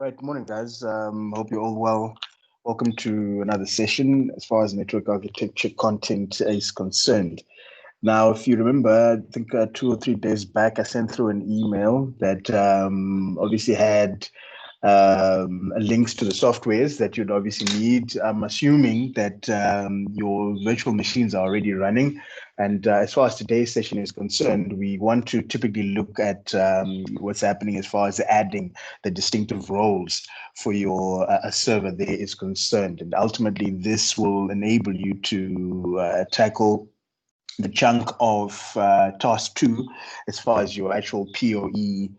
Right, morning, guys. Hope you're all well. Welcome to another session as far as network architecture content is concerned. Now, if you remember, I think 2 or 3 days back, I sent through an email that obviously had links to the softwares that you'd obviously need. I'm assuming that your virtual machines are already running. And as far as today's session is concerned, we want to typically look at what's happening as far as adding the distinctive roles for your server there is concerned. And ultimately, this will enable you to tackle the chunk of task 2 as far as your actual POE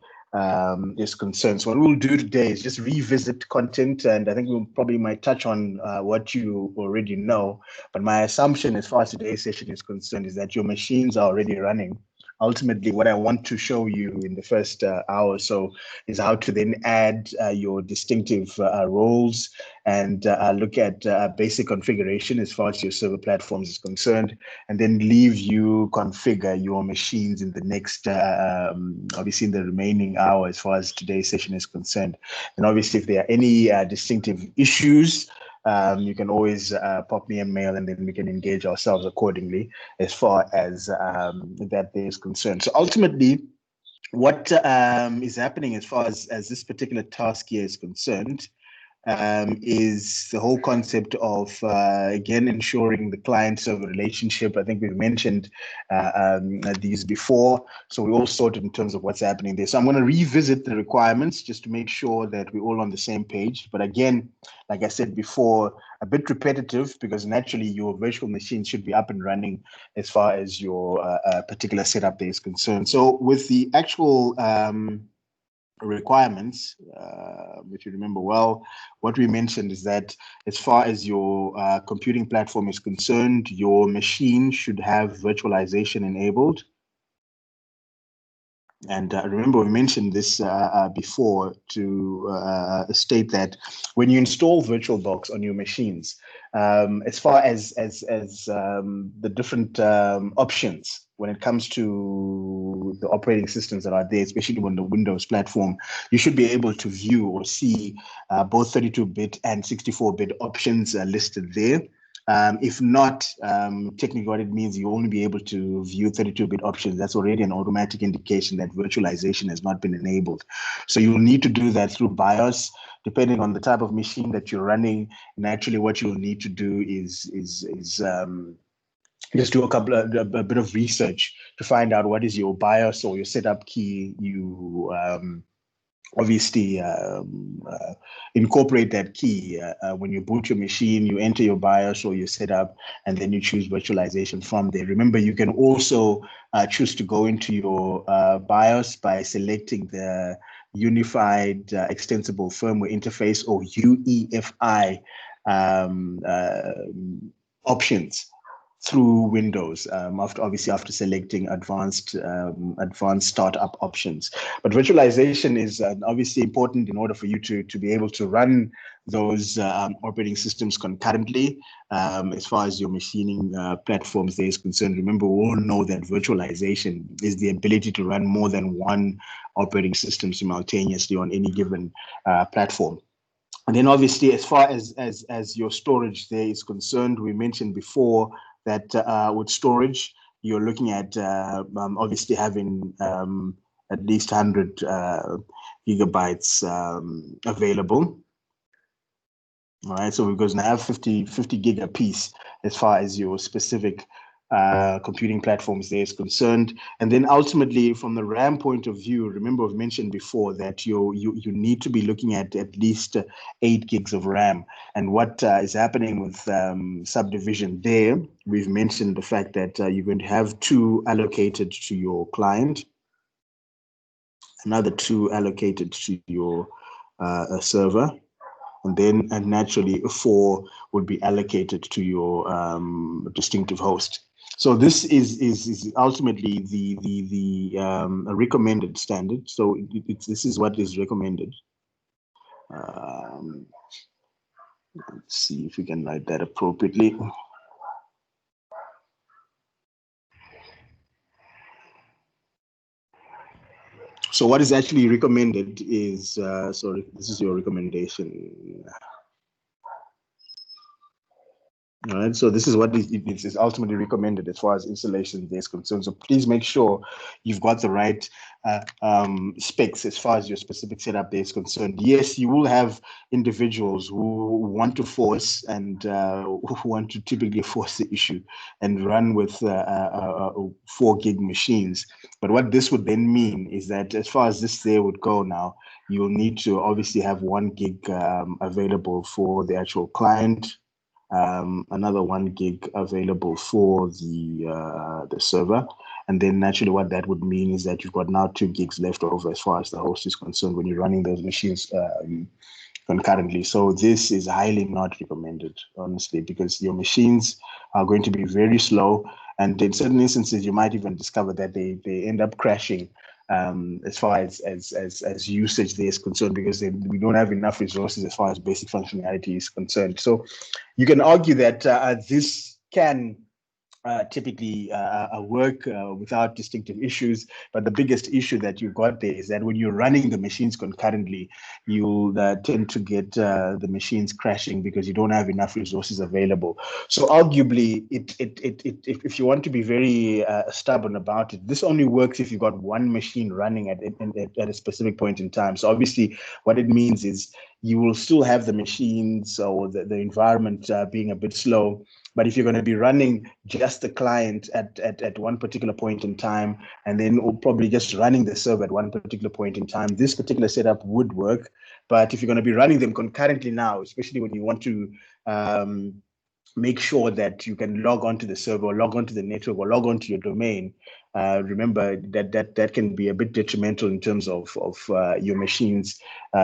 is concerned. So what we'll do today is just revisit content, and I think we'll probably might touch on what you already know. But my assumption as far as today's session is concerned is that your machines are already running. Ultimately, what I want to show you in the first hour or so is how to then add your distinctive roles and look at basic configuration as far as your server platforms is concerned, and then leave you configure your machines in the next, obviously in the remaining hour as far as today's session is concerned. And obviously, if there are any distinctive issues, you can always pop me a mail and then we can engage ourselves accordingly as far as that there is concerned. So ultimately, what is happening as far as this particular task here is concerned is the whole concept of, again, ensuring the client-server relationship. I think we've mentioned these before, so we're all sorted in terms of what's happening there. So I'm going to revisit the requirements just to make sure that we're all on the same page. But again, like I said before, a bit repetitive because naturally your virtual machine should be up and running as far as your particular setup there is concerned. So with the actual requirements, if you remember well, what we mentioned is that as far as your computing platform is concerned, your machine should have virtualization enabled. And remember, we mentioned this before to state that when you install VirtualBox on your machines, as far as the different options when it comes to the operating systems that are there, especially on the Windows platform, you should be able to view or see both 32-bit and 64-bit options listed there. If not, technically what it means, you only be able to view 32-bit options. That's already an automatic indication that virtualization has not been enabled. So you'll need to do that through BIOS, depending on the type of machine that you're running. And actually what you'll need to do is just do a bit of research to find out what is your BIOS or your setup key. You obviously incorporate that key when you boot your machine. You enter your BIOS or your setup, and then you choose virtualization from there. Remember, you can also choose to go into your BIOS by selecting the Unified Extensible Firmware Interface, or UEFI options through Windows, after selecting advanced startup options. But virtualization is obviously important in order for you to be able to run those operating systems concurrently. As far as your machining platforms there is concerned, remember, we all know that virtualization is the ability to run more than one operating system simultaneously on any given platform. And then obviously, as far as your storage there is concerned, we mentioned before that with storage, you're looking at obviously having at least 100 gigabytes available. All right, so we're going to have 50 gig a piece as far as your specific computing platforms there is concerned. And then ultimately, from the RAM point of view, remember I've mentioned before that you need to be looking at least 8 gigs of RAM. And what is happening with subdivision there, we've mentioned the fact that you're going to have 2 allocated to your client, another 2 allocated to your server, and then naturally 4 would be allocated to your distinctive host. So this is ultimately the recommended standard. So this is what is recommended. Let's see if we can write that appropriately. So what is actually recommended is, sorry, this is your recommendation. All right, so this is what is ultimately recommended as far as installation is concerned. So please make sure you've got the right specs as far as your specific setup there is concerned. Yes, you will have individuals who want to force and who want to typically force the issue and run with 4 gig machines. But what this would then mean is that as far as this there would go now, you'll need to obviously have 1 gig available for the actual client. Another 1 gig available for the server, and then naturally what that would mean is that you've got now 2 gigs left over as far as the host is concerned when you're running those machines concurrently. So this is highly not recommended, honestly, because your machines are going to be very slow, and in certain instances you might even discover that they end up crashing as far as usage there is concerned, because we don't have enough resources as far as basic functionality is concerned. So you can argue that this can typically work without distinctive issues. But the biggest issue that you've got there is that when you're running the machines concurrently, you'll tend to get the machines crashing because you don't have enough resources available. So arguably, if you want to be very stubborn about it, this only works if you've got 1 machine running at a specific point in time. So obviously, what it means is you will still have the machines or the environment being a bit slow. But if you're going to be running just the client at one particular point in time, and then probably just running the server at one particular point in time, this particular setup would work. But if you're going to be running them concurrently now, especially when you want to make sure that you can log onto the server or log onto the network or log onto your domain, remember that can be a bit detrimental in terms of your machines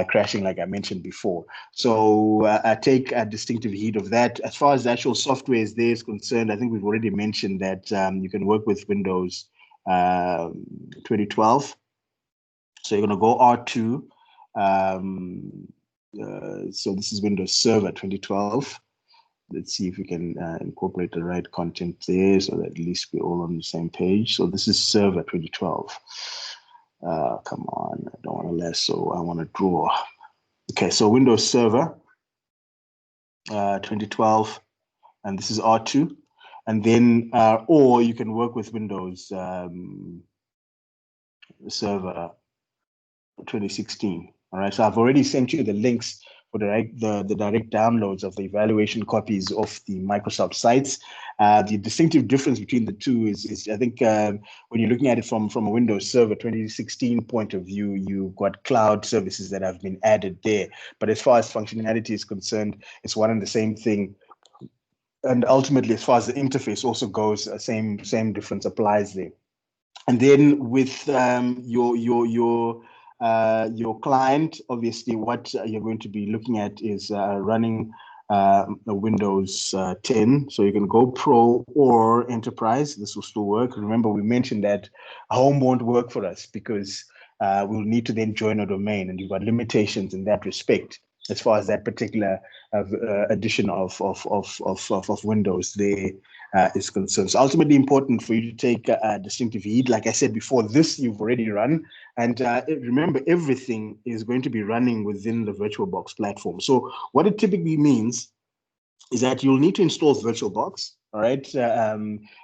crashing, like I mentioned before. So take a distinctive heed of that. As far as the actual software is concerned, I think we've already mentioned that you can work with Windows 2012. So you're going to go R2. So this is Windows Server 2012. Let's see if we can incorporate the right content there so that at least we're all on the same page. So this is Server 2012. Come on, I don't want to lasso, I want to draw. Okay, so Windows Server 2012, and this is R2. And then, or you can work with Windows Server 2016. All right, so I've already sent you the links for the direct downloads of the evaluation copies of the Microsoft sites. The distinctive difference between the two is I think when you're looking at it from a Windows Server 2016 point of view, you've got cloud services that have been added there. But as far as functionality is concerned, it's one and the same thing. And ultimately, as far as the interface also goes, same difference applies there. And then with your client, obviously, what you're going to be looking at is running Windows 10. So you can go Pro or Enterprise. This will still work. Remember, we mentioned that home won't work for us because we'll need to then join a domain, and you've got limitations in that respect as far as that particular addition of Windows there is concerned. So ultimately important for you to take distinctive heed. Like I said before, this you've already run. And remember, everything is going to be running within the VirtualBox platform. So what it typically means is that you'll need to install VirtualBox. All right.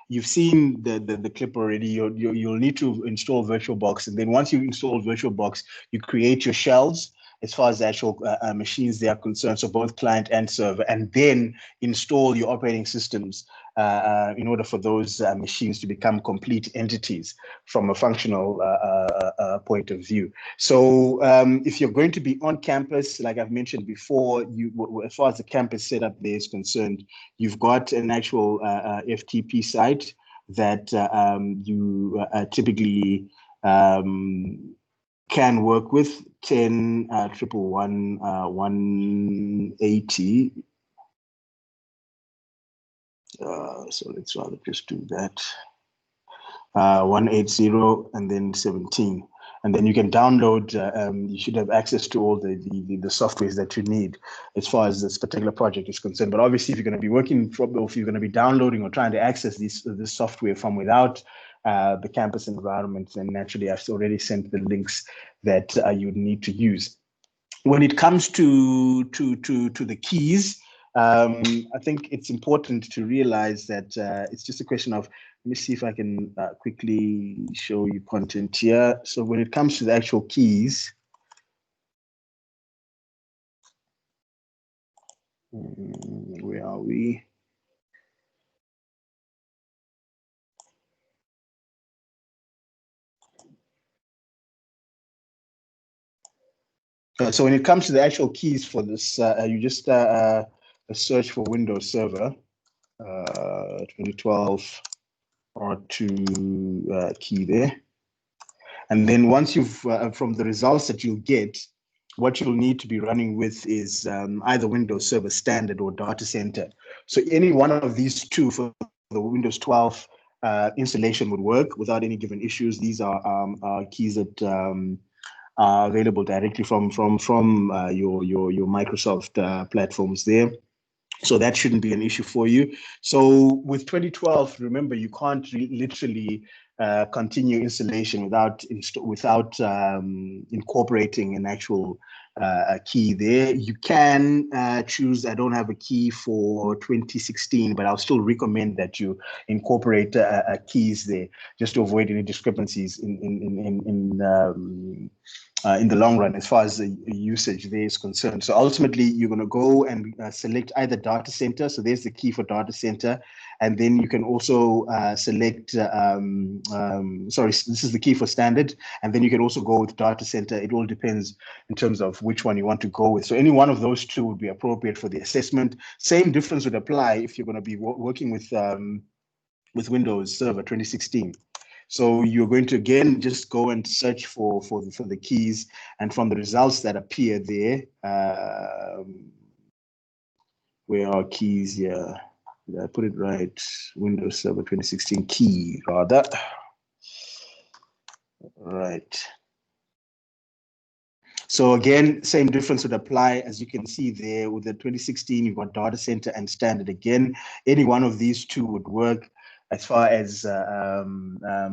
You've seen the clip already. You'll need to install VirtualBox. And then once you install VirtualBox, you create your shells as far as the actual machines they are concerned, so both client and server, and then install your operating systems in order for those machines to become complete entities from a functional point of view. So if you're going to be on campus, like I've mentioned before, as far as the campus setup there is concerned, you've got an actual FTP site that you typically can work with 10.1.1.180. So let's rather just do that. 180 and then 17. And then you can download, you should have access to all the softwares that you need as far as this particular project is concerned. But obviously, if you're going to be working from, or if you're going to be downloading or trying to access this software from without the campus environment, then naturally I've already sent the links that you need to use. When it comes to the keys, I think it's important to realize that it's just a question of, let me see if I can quickly show you content here. So when it comes to the actual keys, where are we? So when it comes to the actual keys for this, you just search for Windows Server 2012 R2 key there. And then once you've, from the results that you'll get, what you'll need to be running with is either Windows Server Standard or Data Center. So any one of these two for the Windows 12 installation would work without any given issues. These are keys that are available directly from your Microsoft platforms there. So that shouldn't be an issue for you. So with 2012, remember, you can't literally continue installation without incorporating an actual key there. You can choose, I don't have a key for 2016, but I'll still recommend that you incorporate keys there just to avoid any discrepancies in the long run, as far as the usage there is concerned. So ultimately, you're going to go and select either data center. So there's the key for data center. And then you can also select, sorry, this is the key for standard. And then you can also go with data center. It all depends in terms of which one you want to go with. So any one of those two would be appropriate for the assessment. Same difference would apply if you're going to be working with Windows Server 2016. So you're going to, again, just go and search for the keys, and from the results that appear there, where are keys here? Did I put it right? Windows Server 2016 key, rather. Right. So again, same difference would apply. As you can see there, with the 2016, you've got data center and standard. Again, any one of these two would work as far as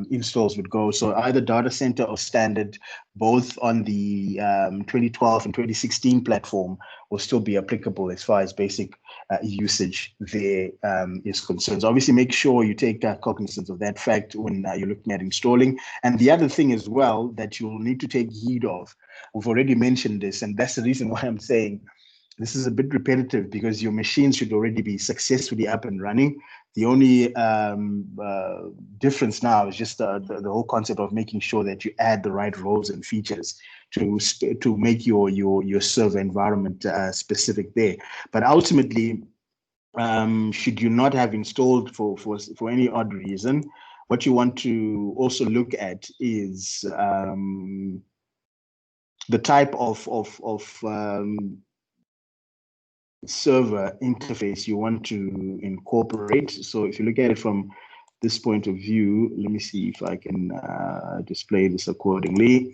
installs would go. So either data center or standard, both on the 2012 and 2016 platform, will still be applicable as far as basic usage there is concerned. So obviously, make sure you take cognizance of that fact when you're looking at installing. And the other thing as well that you'll need to take heed of, we've already mentioned this, and that's the reason why I'm saying this is a bit repetitive, because your machine should already be successfully up and running. The only difference now is just the whole concept of making sure that you add the right roles and features to make your server environment specific there. But ultimately, should you not have installed for any odd reason, what you want to also look at is the type of server interface you want to incorporate. So if you look at it from this point of view, let me see if I can display this accordingly.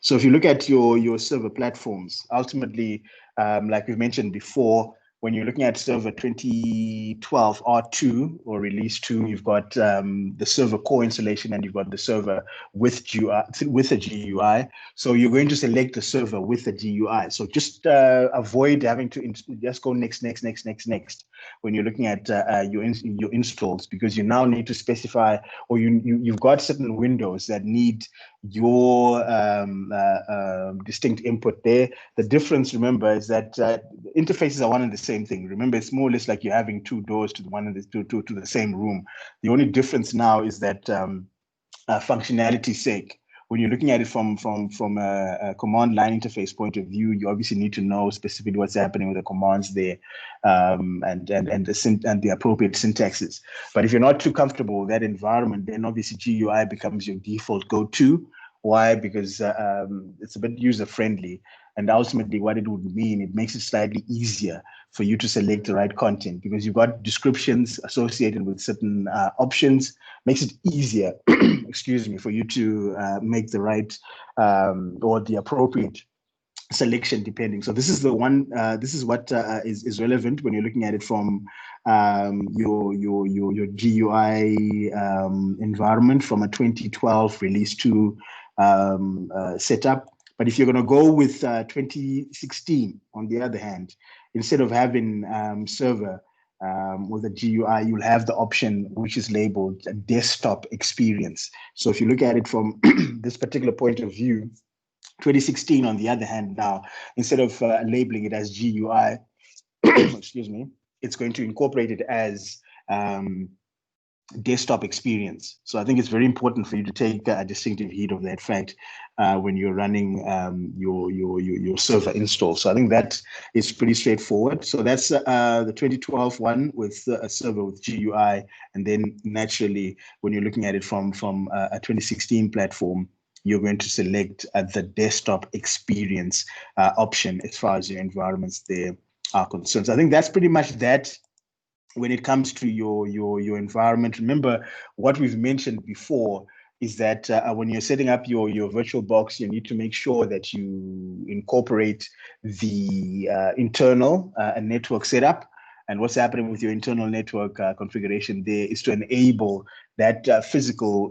So if you look at your server platforms, ultimately, like we mentioned before, when you're looking at server 2012 R2 or release 2, you've got the server core installation, and you've got the server with a GUI. So you're going to select the server with a GUI. So just avoid having to just go next when you're looking at your installs, because you now need to specify, or you've got certain windows that need your distinct input there. The difference, remember, is that interfaces are one and the same thing. Remember, it's more or less like you're having two doors to the same room. The only difference now is that functionality's sake, when you're looking at it from a command line interface point of view, you obviously need to know specifically what's happening with the commands there, and the appropriate syntaxes. But if you're not too comfortable with that environment, then obviously GUI becomes your default go-to. Why? Because it's a bit user-friendly. And ultimately, what it would mean, it makes it slightly easier for you to select the right content, because you've got descriptions associated with certain options. Makes it easier, excuse me, for you to make the right or the appropriate selection depending. So this is the one. This is what is relevant when you're looking at it from your GUI environment from a 2012 release 2 setup. But if you're going to go with 2016, on the other hand, instead of having server with a GUI, you'll have the option which is labeled desktop experience. So if you look at it from this particular point of view, 2016, on the other hand, now, instead of labeling it as GUI, excuse me, it's going to incorporate it as desktop experience. So I think it's very important for you to take a distinctive heed of that fact when you're running your server install. So I think that is pretty straightforward. So that's the 2012 one with a server with GUI, and then naturally when you're looking at it from a 2016 platform, you're going to select the desktop experience option as far as your environments there are concerned. So I think that's pretty much that. When it comes to your environment, remember what we've mentioned before is that when you're setting up your VirtualBox, you need to make sure that you incorporate the internal network setup. And what's happening with your internal network configuration there is to enable that physical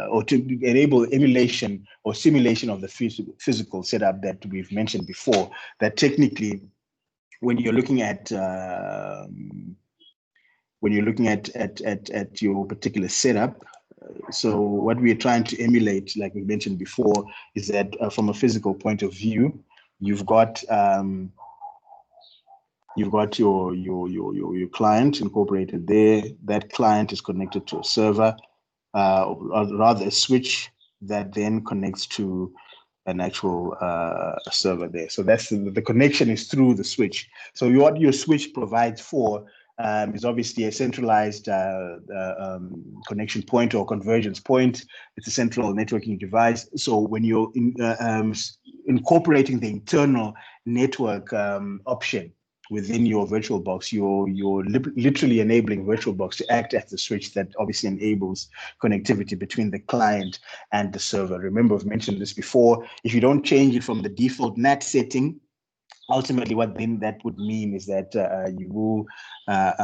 or to enable emulation or simulation of the physical setup that we've mentioned before. That technically, when you're looking at your particular setup, so what we're trying to emulate, like we mentioned before, is that from a physical point of view, you've got your client incorporated there. That client is connected to a server, or rather a switch that then connects to an actual server there. So that's the connection is through the switch. So what your switch provides for is obviously a centralized connection point or convergence point. It's a central networking device. So when you're incorporating the internal network option within your VirtualBox, you're literally enabling VirtualBox to act as the switch that obviously enables connectivity between the client and the server. Remember, I've mentioned this before. If you don't change it from the default NAT setting, ultimately what then that would mean is that you will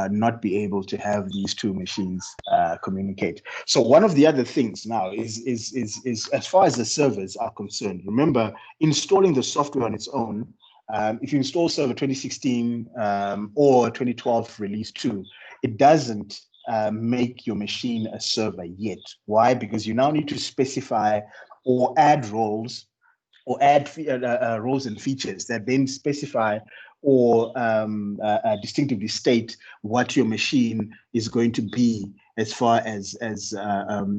not be able to have these two machines communicate. So one of the other things now is as far as the servers are concerned, remember, installing the software on its own, if you install server 2016 or 2012 release 2, it doesn't make your machine a server yet. Why? Because you now need to specify or add roles or add roles and features that then specify or distinctively state what your machine is going to be as far as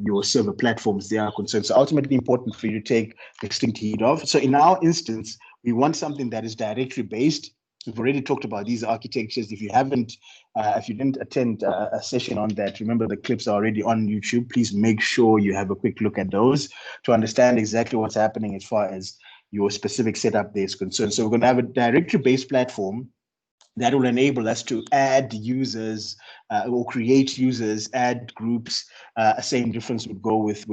your server platforms they are concerned. So ultimately important for you to take distinct heed of. So in our instance, we want something that is directory based. We've already talked about these architectures. If you didn't attend a session on that, remember the clips are already on YouTube. Please make sure you have a quick look at those to understand exactly what's happening as far as your specific setup there is concerned. So we're going to have a directory-based platform that will enable us to add users or create users, add groups. Same difference would go with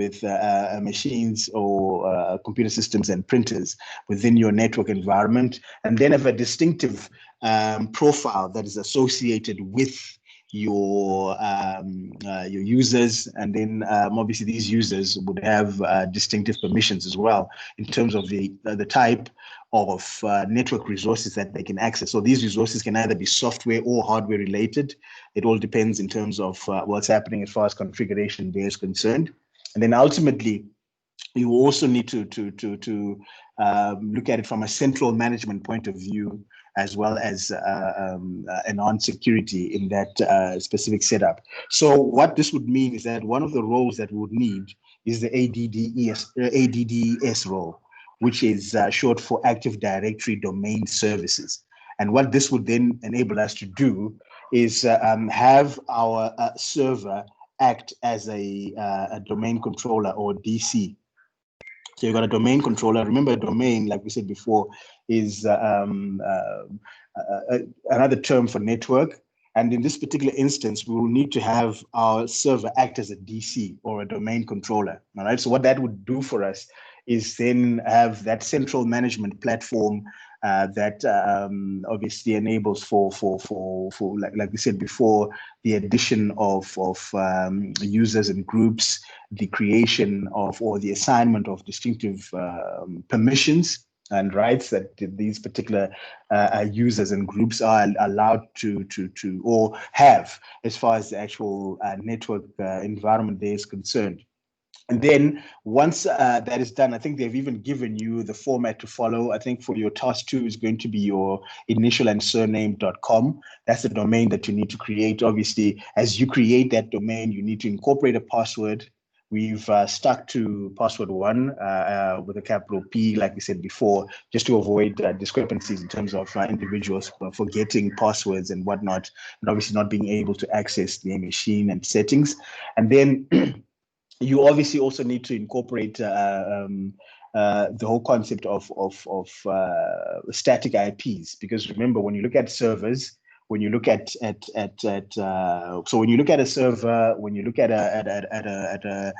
machines or computer systems and printers within your network environment, and then have a distinctive profile that is associated with your users, and then obviously these users would have distinctive permissions as well in terms of the type of network resources that they can access. So these resources can either be software or hardware related. It all depends in terms of what's happening as far as configuration there is concerned. And then ultimately, you also need to look at it from a central management point of view, as well as enhance security in that specific setup. So what this would mean is that one of the roles that we would need is the ADDS role, which is short for Active Directory Domain Services. And what this would then enable us to do is have our server act as a domain controller or DC. So you've got a domain controller. Remember, a domain, like we said before, is another term for network. And in this particular instance, we will need to have our server act as a DC or a domain controller. All right. So what that would do for us is then have that central management platform that obviously enables for like we said before, the addition of users and groups, the creation of or the assignment of distinctive permissions and rights that these particular users and groups are allowed to or have as far as the actual network environment there is concerned. And then once that is done, I think they've even given you the format to follow. I think for your task 2 is going to be your initial and surname.com. That's the domain that you need to create. Obviously, as you create that domain, you need to incorporate a password. We've stuck to password 1 with a capital P, like we said before, just to avoid discrepancies in terms of individuals forgetting passwords and whatnot, and obviously not being able to access their machine and settings. And then you obviously also need to incorporate the whole concept of static IPs, because remember, when you look at servers, when you look at so when you look at a server, when you look at a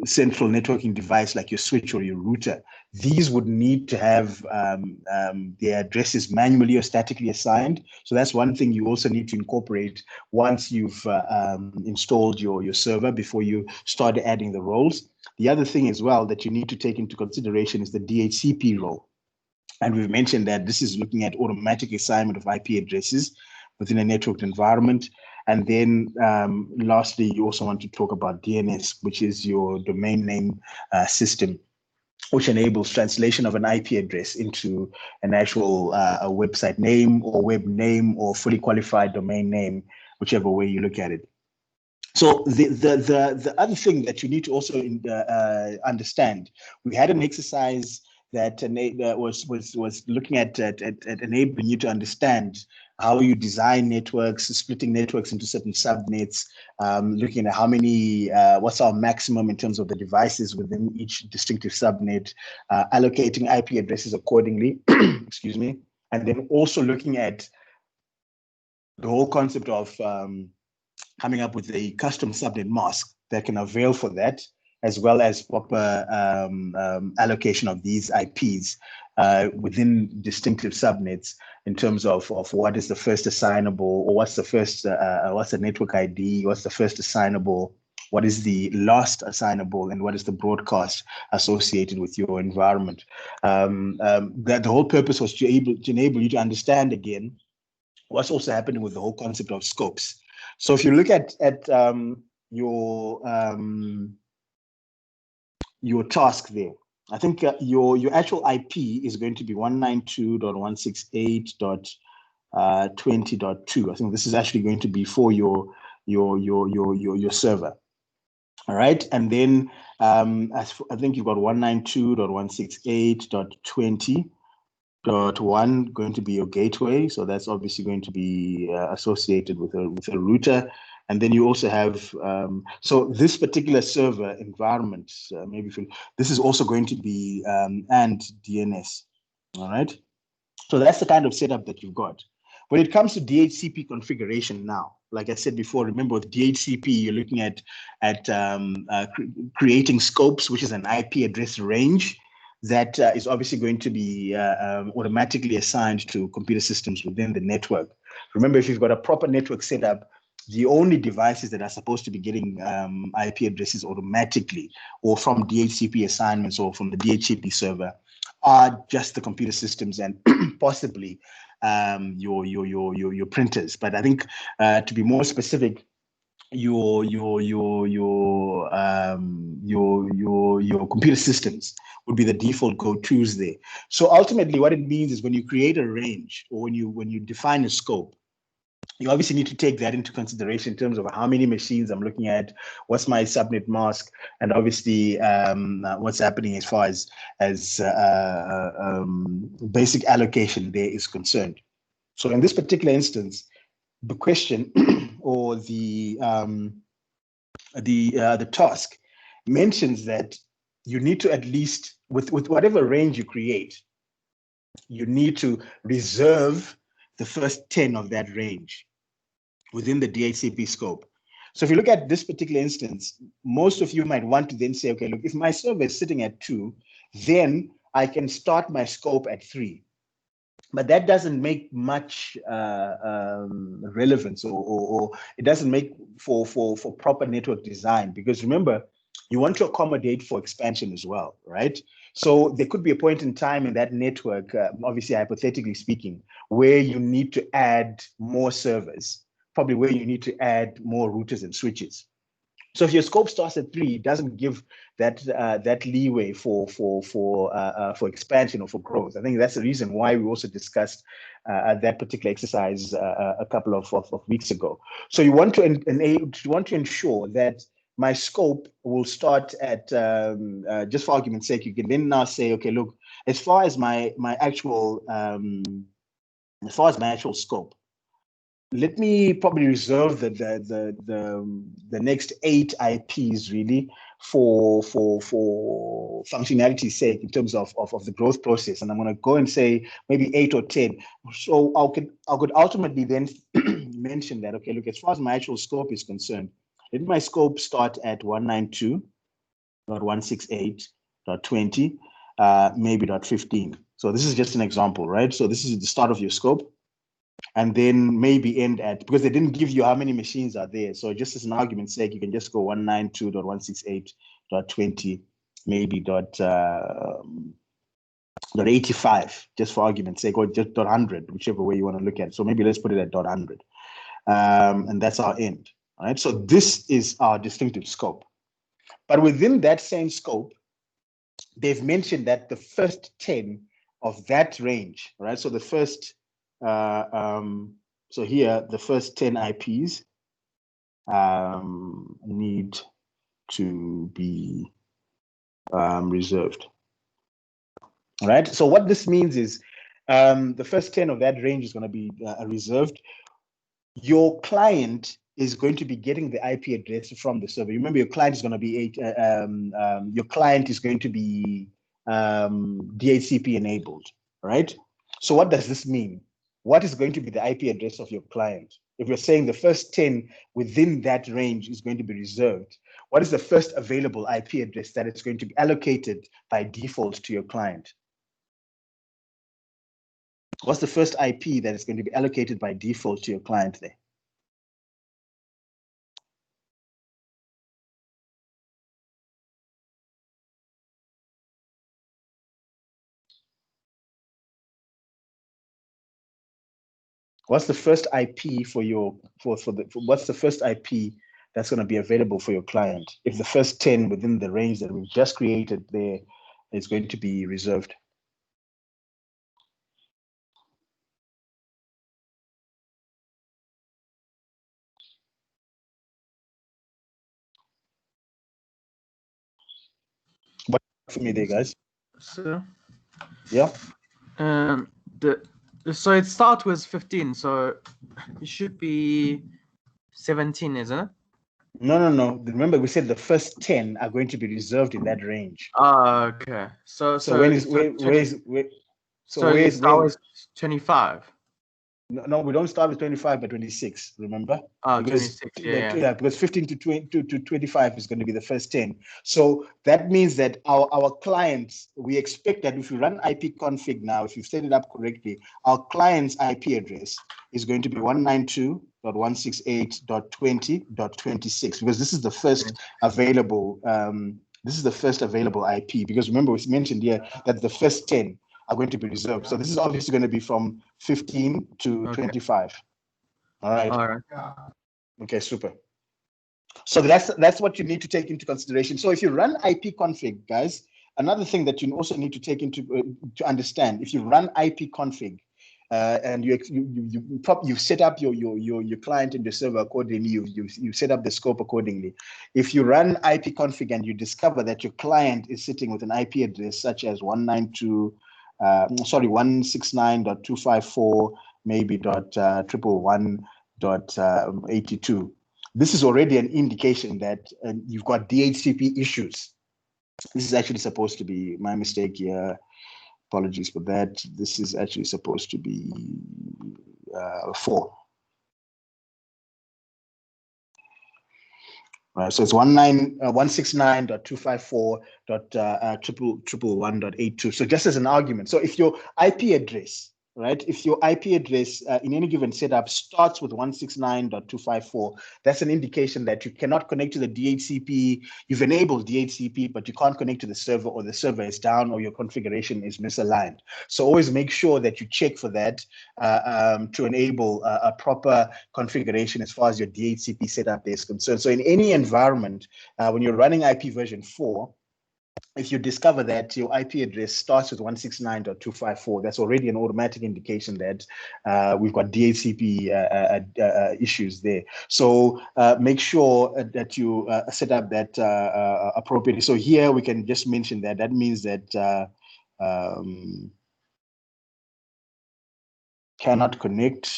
central networking device like your switch or your router, these would need to have their addresses manually or statically assigned. So that's one thing you also need to incorporate once you've installed your server before you start adding the roles. The other thing as well that you need to take into consideration is the DHCP role. And we've mentioned that this is looking at automatic assignment of IP addresses within a networked environment. And then lastly, you also want to talk about DNS, which is your domain name system, which enables translation of an IP address into an actual a website name or web name or fully qualified domain name, whichever way you look at it. So the other thing that you need to also understand, we had an exercise that was looking at enabling you to understand how you design networks, splitting networks into certain subnets, looking at how many, what's our maximum in terms of the devices within each distinctive subnet, allocating IP addresses accordingly, excuse me, and then also looking at the whole concept of coming up with a custom subnet mask that can avail for that, as well as proper allocation of these IPs within distinctive subnets in terms of what is the first assignable, or what's the first, what's the network ID, what's the first assignable, what is the last assignable, and what is the broadcast associated with your environment. That the whole purpose was to enable you to understand again what's also happening with the whole concept of scopes. So if you look at your task there, I think your actual IP is going to be 192.168.20.2. I think this is actually going to be for your server. All right, and then I think you've got 192.168.20.1 going to be your gateway. So that's obviously going to be associated with a router. And then you also have, so this particular server environment, this is also going to be and DNS, all right? So that's the kind of setup that you've got. When it comes to DHCP configuration now, like I said before, remember with DHCP, you're looking at creating scopes, which is an IP address range that is obviously going to be automatically assigned to computer systems within the network. Remember, if you've got a proper network setup, the only devices that are supposed to be getting IP addresses automatically or from DHCP assignments or from the DHCP server are just the computer systems and possibly your printers. But I think to be more specific, your computer systems would be the default go-tos there. So ultimately, what it means is when you create a range or when you define a scope, you obviously need to take that into consideration in terms of how many machines I'm looking at, what's my subnet mask, and obviously what's happening as far as basic allocation there is concerned. So in this particular instance, the question or the task mentions that you need to at least, with whatever range you create, you need to reserve the first 10 of that range within the DHCP scope. So if you look at this particular instance, most of you might want to then say, okay, look, if my server is sitting at 2, then I can start my scope at 3. But that doesn't make much relevance, or it doesn't make for proper network design, because remember, you want to accommodate for expansion as well, right? So there could be a point in time in that network, obviously hypothetically speaking, where you need to add more servers, probably where you need to add more routers and switches. So if your scope starts at 3, it doesn't give that leeway for expansion or for growth. I think that's the reason why we also discussed that particular exercise a couple of weeks ago. So you want to ensure that my scope will start at, just for argument's sake, you can then now say, okay, look, as far as my actual scope, let me probably reserve the next 8 IPs really for functionality's sake in terms of the growth process. And I'm going to go and say maybe 8 or 10. So I could ultimately then mention that, okay, look, as far as my actual scope is concerned, let my scope start at 192.168.20, maybe .15. So this is just an example, right? So this is the start of your scope. And then maybe end at, because they didn't give you how many machines are there. So just as an argument's sake, you can just go 192.168.20, maybe .85, just for argument's sake, or just .100, whichever way you want to look at it. So maybe let's put it at .100. And that's our end. All right. So this is our distinctive scope. But within that same scope, they've mentioned that the first 10 of that range, right? So the first so here, the first 10 IPs need to be reserved. All right. So what this means is the first 10 of that range is going to be reserved. Your client is going to be getting the IP address from the server. Remember, your client is going to be DHCP enabled, right? So what does this mean? What is going to be the IP address of your client? If you're saying the first 10 within that range is going to be reserved, what is the first available IP address that is going to be allocated by default to your client? What's the first IP that is going to be allocated by default to your client there? What's the first IP what's the first IP that's going to be available for your client if the first 10 within the range that we've just created there is going to be reserved? What for me there, guys? So yeah. So it starts with 15, so it should be 17, isn't it? No. Remember, we said the first 10 are going to be reserved in that range. Okay. So where is 25? No, we don't start with 25 but 26, remember? Because 26, yeah. Because 15 to 25 is going to be the first 10. So that means that our clients, we expect that if you run IP config now, if you've set it up correctly, our client's IP address is going to be 192.168.20.26, because this is the first available IP. Because remember, we mentioned here that the first 10 are going to be reserved. So this is obviously going to be from 15 to 25. All right. Okay, super. So that's what you need to take into consideration. So if you run IP config, guys, another thing that you also need to take into to understand, if you run IP config and you set up your client and your server accordingly, you set up the scope accordingly. If you run IP config and you discover that your client is sitting with an IP address such as 169.254 maybe .111.82. This is already an indication that you've got DHCP issues. This is actually supposed to be my mistake here. Apologies for that. This is actually supposed to be 4. Right, so it's 169.254.111.82. So just as an argument, so if your IP address, right, if your IP address in any given setup starts with 169.254, that's an indication that you cannot connect to the DHCP. You've enabled DHCP, but you can't connect to the server, or the server is down, or your configuration is misaligned. So always make sure that you check for that to enable a proper configuration as far as your DHCP setup is concerned. So in any environment, when you're running IP version 4, if you discover that your IP address starts with 169.254, that's already an automatic indication that we've got DHCP issues there. So make sure that you set up that appropriately. So here we can just mention that. That means that cannot connect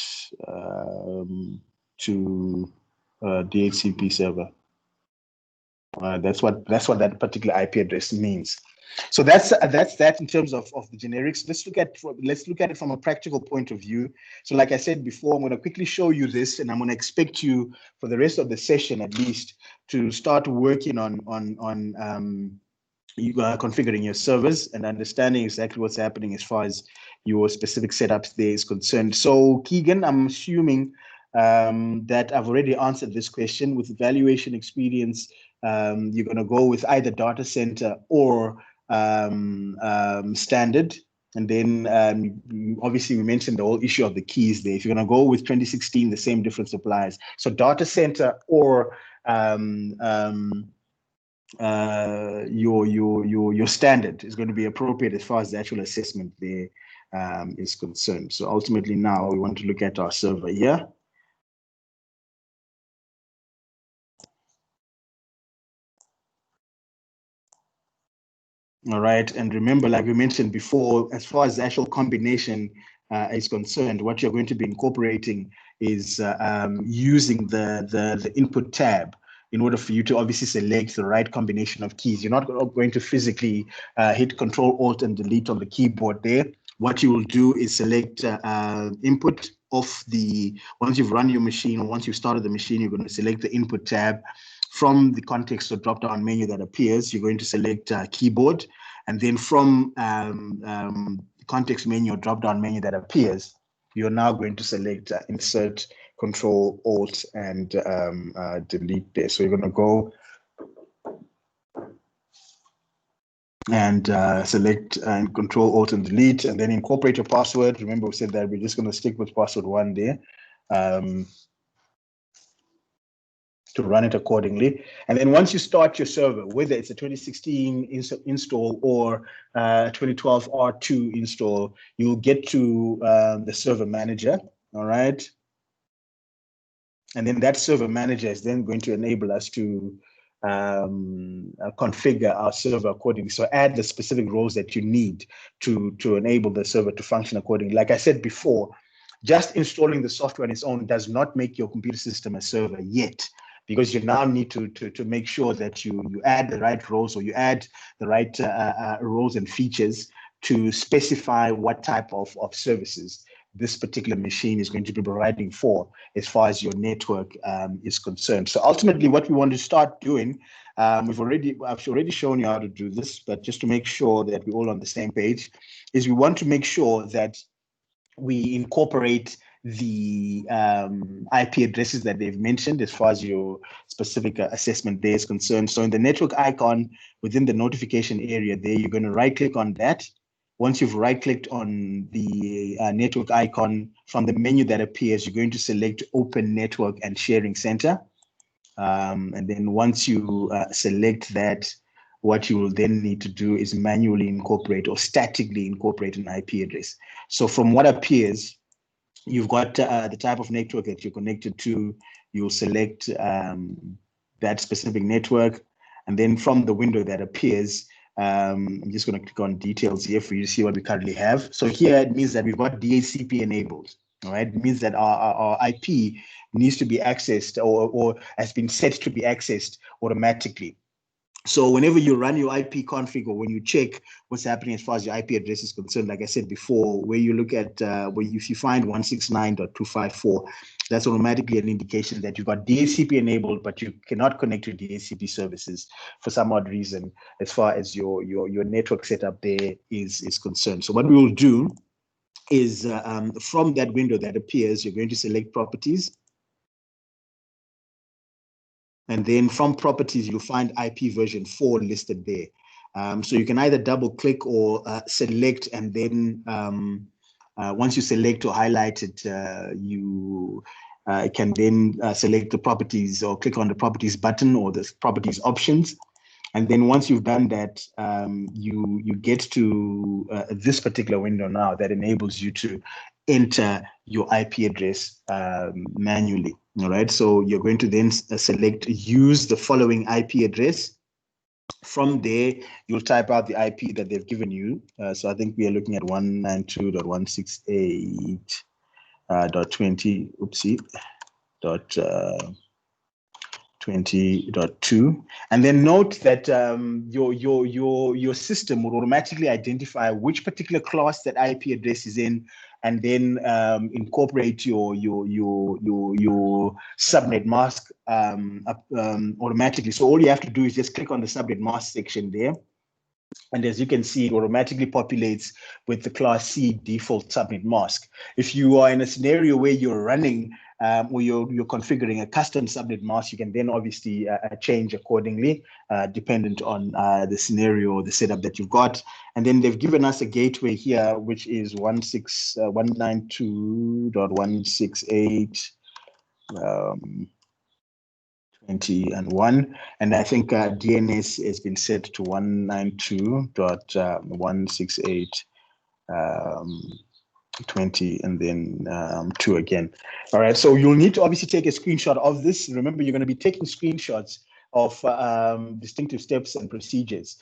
to DHCP server. That's what that particular IP address means. So that's that in terms of the generics. Let's look at it from a practical point of view. So like I said before, I'm going to quickly show you this, and I'm going to expect you for the rest of the session at least to start working on configuring your servers and understanding exactly what's happening as far as your specific setups there is concerned. So Keegan, I'm assuming that I've already answered this question. With evaluation experience, you're going to go with either data center or standard. And then obviously we mentioned the whole issue of the keys there. If you're going to go with 2016, the same difference applies. So data center or your standard is going to be appropriate as far as the actual assessment there is concerned. So ultimately now we want to look at our server here. All right, and remember, like we mentioned before, as far as the actual combination is concerned, what you're going to be incorporating is using the input tab in order for you to obviously select the right combination of keys. You're not going to physically hit Control, Alt, and Delete on the keyboard there. What you will do is select input of once you've run your machine, or once you've started the machine, you're going to select the input tab. From the context or drop-down menu that appears, you're going to select keyboard, and then from the context menu or drop-down menu that appears, you're now going to select insert, Control, Alt, and delete there. So you're going to go and select Control, Alt, and delete, and then incorporate your password. Remember, we said that we're just going to stick with password 1 there. To run it accordingly. And then once you start your server, whether it's a 2016 install or 2012 R2 install, you'll get to the server manager, all right? And then that server manager is then going to enable us to configure our server accordingly. So add the specific roles that you need to enable the server to function accordingly. Like I said before, just installing the software on its own does not make your computer system a server yet, because you now need to make sure that you add the right roles, or you add the right roles and features to specify what type of services this particular machine is going to be providing for as far as your network is concerned. So ultimately what we want to start doing, I've already shown you how to do this, but just to make sure that we're all on the same page, is we want to make sure that we incorporate the IP addresses that they've mentioned as far as your specific assessment there is concerned. So in the network icon within the notification area there, you're going to right click on that. Once you've right clicked on the network icon, from the menu that appears, you're going to select Open Network and Sharing Center. And then once you select that, what you will then need to do is manually incorporate or statically incorporate an IP address. So from what appears, you've got the type of network that you're connected to. You'll select that specific network. And then from the window that appears, I'm just going to click on details here for you to see what we currently have. So here it means that we've got DHCP enabled. All right, it means that our IP needs to be accessed or has been set to be accessed automatically. So whenever you run your IP config, or when you check what's happening as far as your IP address is concerned, like I said before, where you look at if you find 169.254, that's automatically an indication that you've got DHCP enabled, but you cannot connect to DHCP services for some odd reason as far as your network setup there is concerned. So what we will do is from that window that appears, you're going to select properties. And then from properties, you'll find IP version 4 listed there. So you can either double click or select, and then once you select or highlight it, you can then select the properties or click on the properties button or the properties options. And then once you've done that, you get to this particular window now that enables you to enter your IP address manually. All right, so you're going to then select use the following IP address. From there, you'll type out the IP that they've given you. So I think we are looking at 192.168.20, oopsie, dot 20.2, and then note that your system will automatically identify which particular class that IP address is in, and then incorporate your subnet mask automatically. So all you have to do is just click on the subnet mask section there. And as you can see, it automatically populates with the Class C default subnet mask. If you are in a scenario where you're running or you're configuring a custom subnet mask, you can then obviously change accordingly, dependent on the scenario or the setup that you've got. And then they've given us a gateway here, which is 192.168. 20 and 1, and I think DNS has been set to 192.168.20 and then 2 again. All right, so you'll need to obviously take a screenshot of this. Remember, you're going to be taking screenshots of distinctive steps and procedures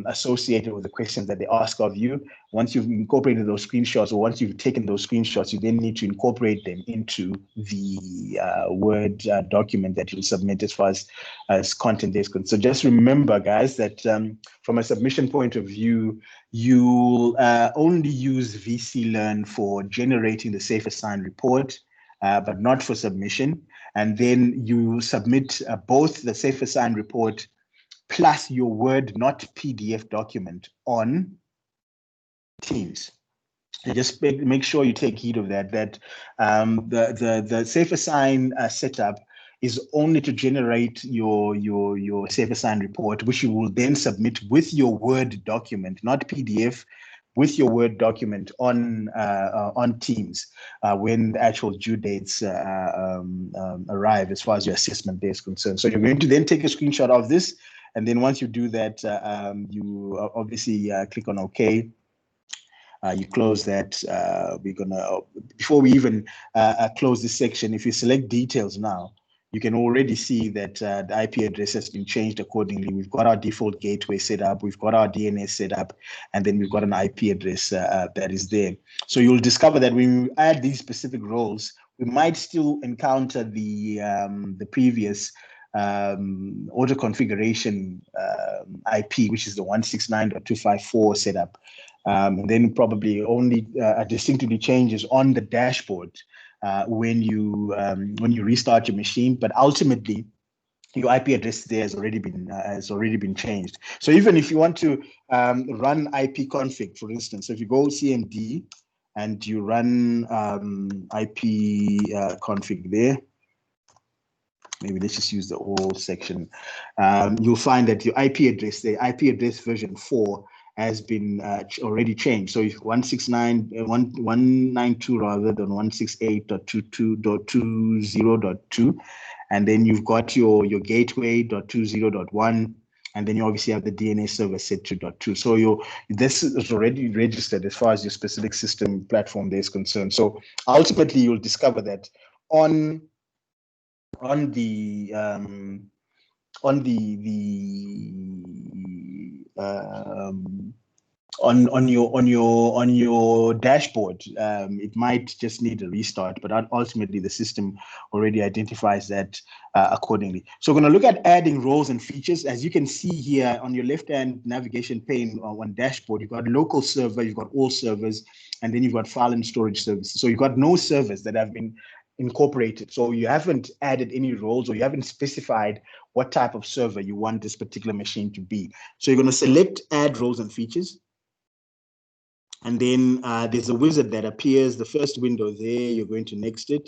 associated with the questions that they ask of you. Once you've incorporated those screenshots, or once you've taken those screenshots, you then need to incorporate them into the Word document that you'll submit as far as content is concerned. So just remember, guys, that from a submission point of view, you'll only use VC-Learn for generating the safe assign report, but not for submission. And then you submit both the safe assign report plus your Word, not PDF document on Teams. And just make sure you take heed of that, the safe assign setup is only to generate your safe assign report, which you will then submit with your Word document, not PDF, with your Word document on Teams when the actual due dates arrive as far as your assessment day is concerned. So you're going to then take a screenshot of this, and then once you do that, you obviously click on OK. You close that. We're gonna, before we even close this section, if you select details now, you can already see that the IP address has been changed accordingly. We've got our default gateway set up, we've got our DNS set up, and then we've got an IP address that is there. So you'll discover that when we add these specific roles, we might still encounter the previous auto configuration IP, which is the 169.254 setup. And then probably only distinctively changes on the dashboard when you restart your machine. But ultimately, your IP address there has already been changed. So even if you want to run IP config, for instance, so if you go CMD and you run IP config there, maybe let's just use the whole section, you'll find that your IP address, the IP address version 4, has been already changed. So if 192 rather than 168.22.20.2, and then you've got your gateway.20.1, and then you obviously have the DNS server set to .2. So this is already registered as far as your specific system platform there is concerned. So ultimately, you'll discover that on the on your dashboard, it might just need a restart, but ultimately the system already identifies that accordingly. So we're going to look at adding roles and features. As you can see here on your left-hand navigation pane on dashboard, you've got local server, you've got all servers, and then you've got file and storage services. So you've got no servers that have been incorporated. So you haven't added any roles, or you haven't specified what type of server you want this particular machine to be. So you're going to select add roles and features. And then there's a wizard that appears, the first window there, you're going to next it.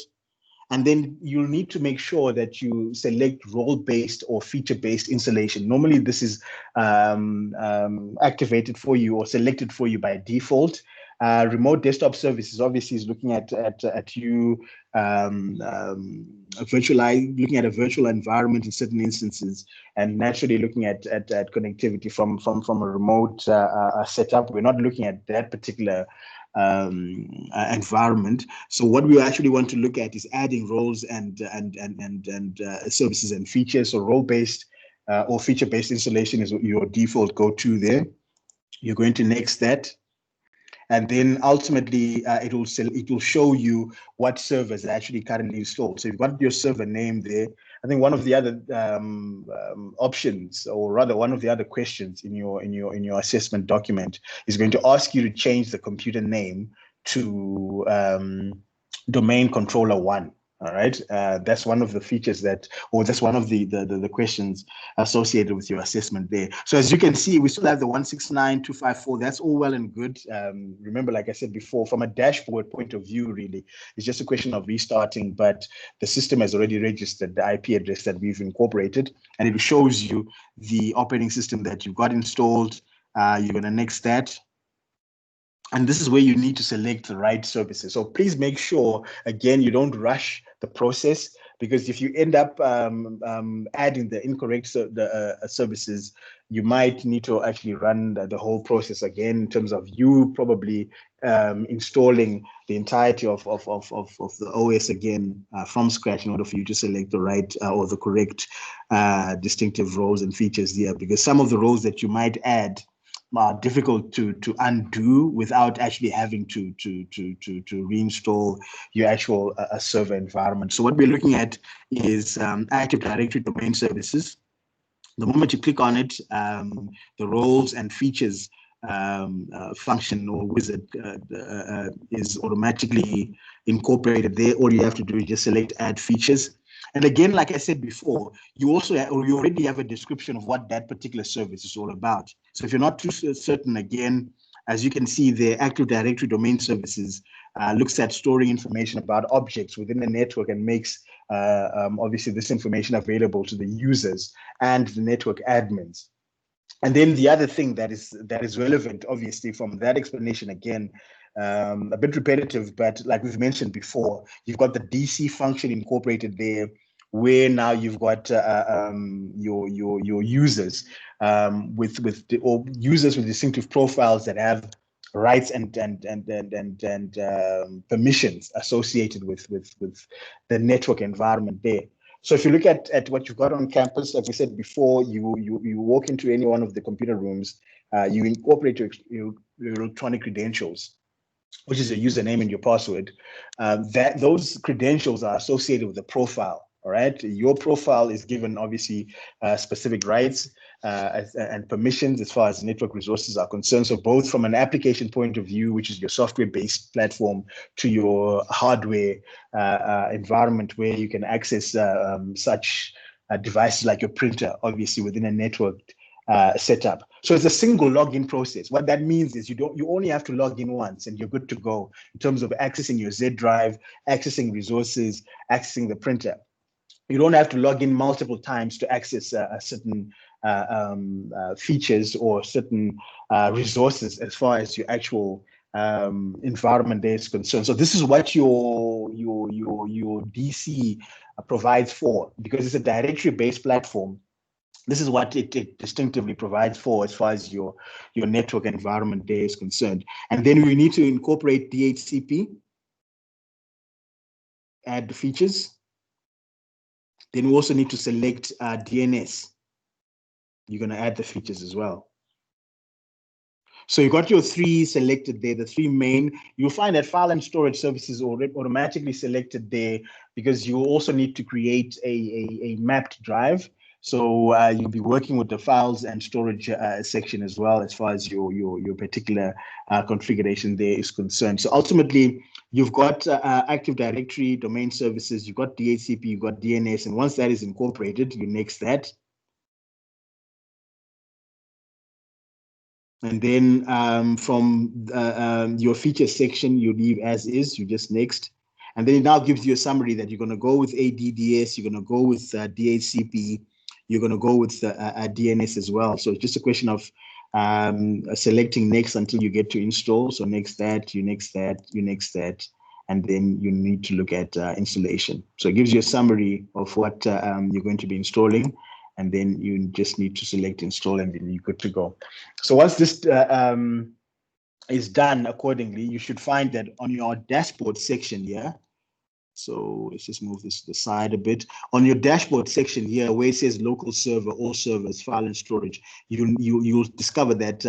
And then you'll need to make sure that you select role-based or feature-based installation. Normally, this is activated for you or selected for you by default. Remote desktop services obviously is looking at you looking at a virtual environment in certain instances, and naturally looking at connectivity from a remote setup. We're not looking at that particular environment. So what we actually want to look at is adding roles and services and features. So role-based or feature-based installation is your default go-to there. You're going to next that. And then ultimately, it will show you what servers are actually currently installed. So you've got your server name there. I think one of the other options, or rather one of the other questions in your assessment document, is going to ask you to change the computer name to domain controller 1. All right, that's one of the features that's one of the questions associated with your assessment there. So as you can see, we still have the 169.254. That's all well and good. Remember, like I said before, from a dashboard point of view, really, it's just a question of restarting, but the system has already registered the IP address that we've incorporated, and it shows you the operating system that you've got installed. You're going to next that. And this is where you need to select the right services. So please make sure, again, you don't rush the process, because if you end up adding the incorrect services, you might need to actually run the whole process again, in terms of you probably installing the entirety of the OS again from scratch in order for you to select the right or the correct distinctive roles and features there, because some of the roles that you might add are difficult to undo without actually having to reinstall your actual server environment. So what we're looking at is Active Directory domain services. The moment you click on it, the roles and features function or wizard is automatically incorporated there. All you have to do is just select add features. And again, like I said before, you already have a description of what that particular service is all about. So if you're not too certain, again, as you can see, the Active Directory domain services looks at storing information about objects within the network and makes obviously this information available to the users and the network admins. And then the other thing that is relevant, obviously, from that explanation, again, a bit repetitive, but like we've mentioned before, you've got the DC function incorporated there, where now you've got your users or users with distinctive profiles that have rights and permissions associated with the network environment there. So if you look at what you've got on campus, like we said before, you walk into any one of the computer rooms, you incorporate your electronic credentials, which is your username and your password. Those credentials are associated with the profile. All right, your profile is given obviously specific rights and permissions as far as network resources are concerned. So both from an application point of view, which is your software-based platform, to your hardware environment where you can access such devices like your printer, obviously within a networked setup. So it's a single login process. What that means is you only have to log in once and you're good to go in terms of accessing your Z drive, accessing resources, accessing the printer. You don't have to log in multiple times to access certain features or certain resources as far as your actual environment there is concerned. So this is what your DC provides for, because it's a directory-based platform. This is what it distinctively provides for as far as your network environment there is concerned. And then we need to incorporate DHCP, add the features. Then we also need to select DNS. You're going to add the features as well. So you got your three selected there, the three main. You'll find that file and storage services already automatically selected there because you also need to create a mapped drive. So you'll be working with the files and storage section as well as far as your particular configuration there is concerned. So ultimately, you've got Active Directory, domain services, you've got DHCP, you've got DNS, and once that is incorporated, you next that. And then from your feature section, you leave as is, you just next. And then it now gives you a summary that you're going to go with ADDS, you're going to go with DHCP, you're going to go with DNS as well. So it's just a question of selecting next until you get to install. So next that, you next that, you next that, and then you need to look at installation. So it gives you a summary of what you're going to be installing. And then you just need to select install and then you're good to go. So once this is done accordingly, you should find that on your dashboard section here. So let's just move this to the side a bit. On your dashboard section here, where it says local server, all servers, file and storage, you'll discover that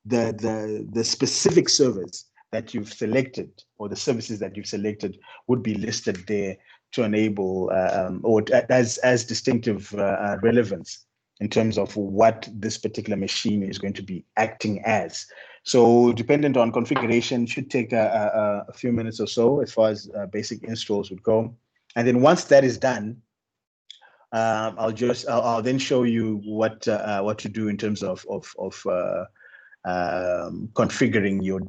the specific servers that you've selected or the services that you've selected would be listed there to enable or as distinctive relevance in terms of what this particular machine is going to be acting as. So dependent on configuration, should take a few minutes or so as far as basic installs would go. And then once that is done, I'll then show you what to do in terms of configuring your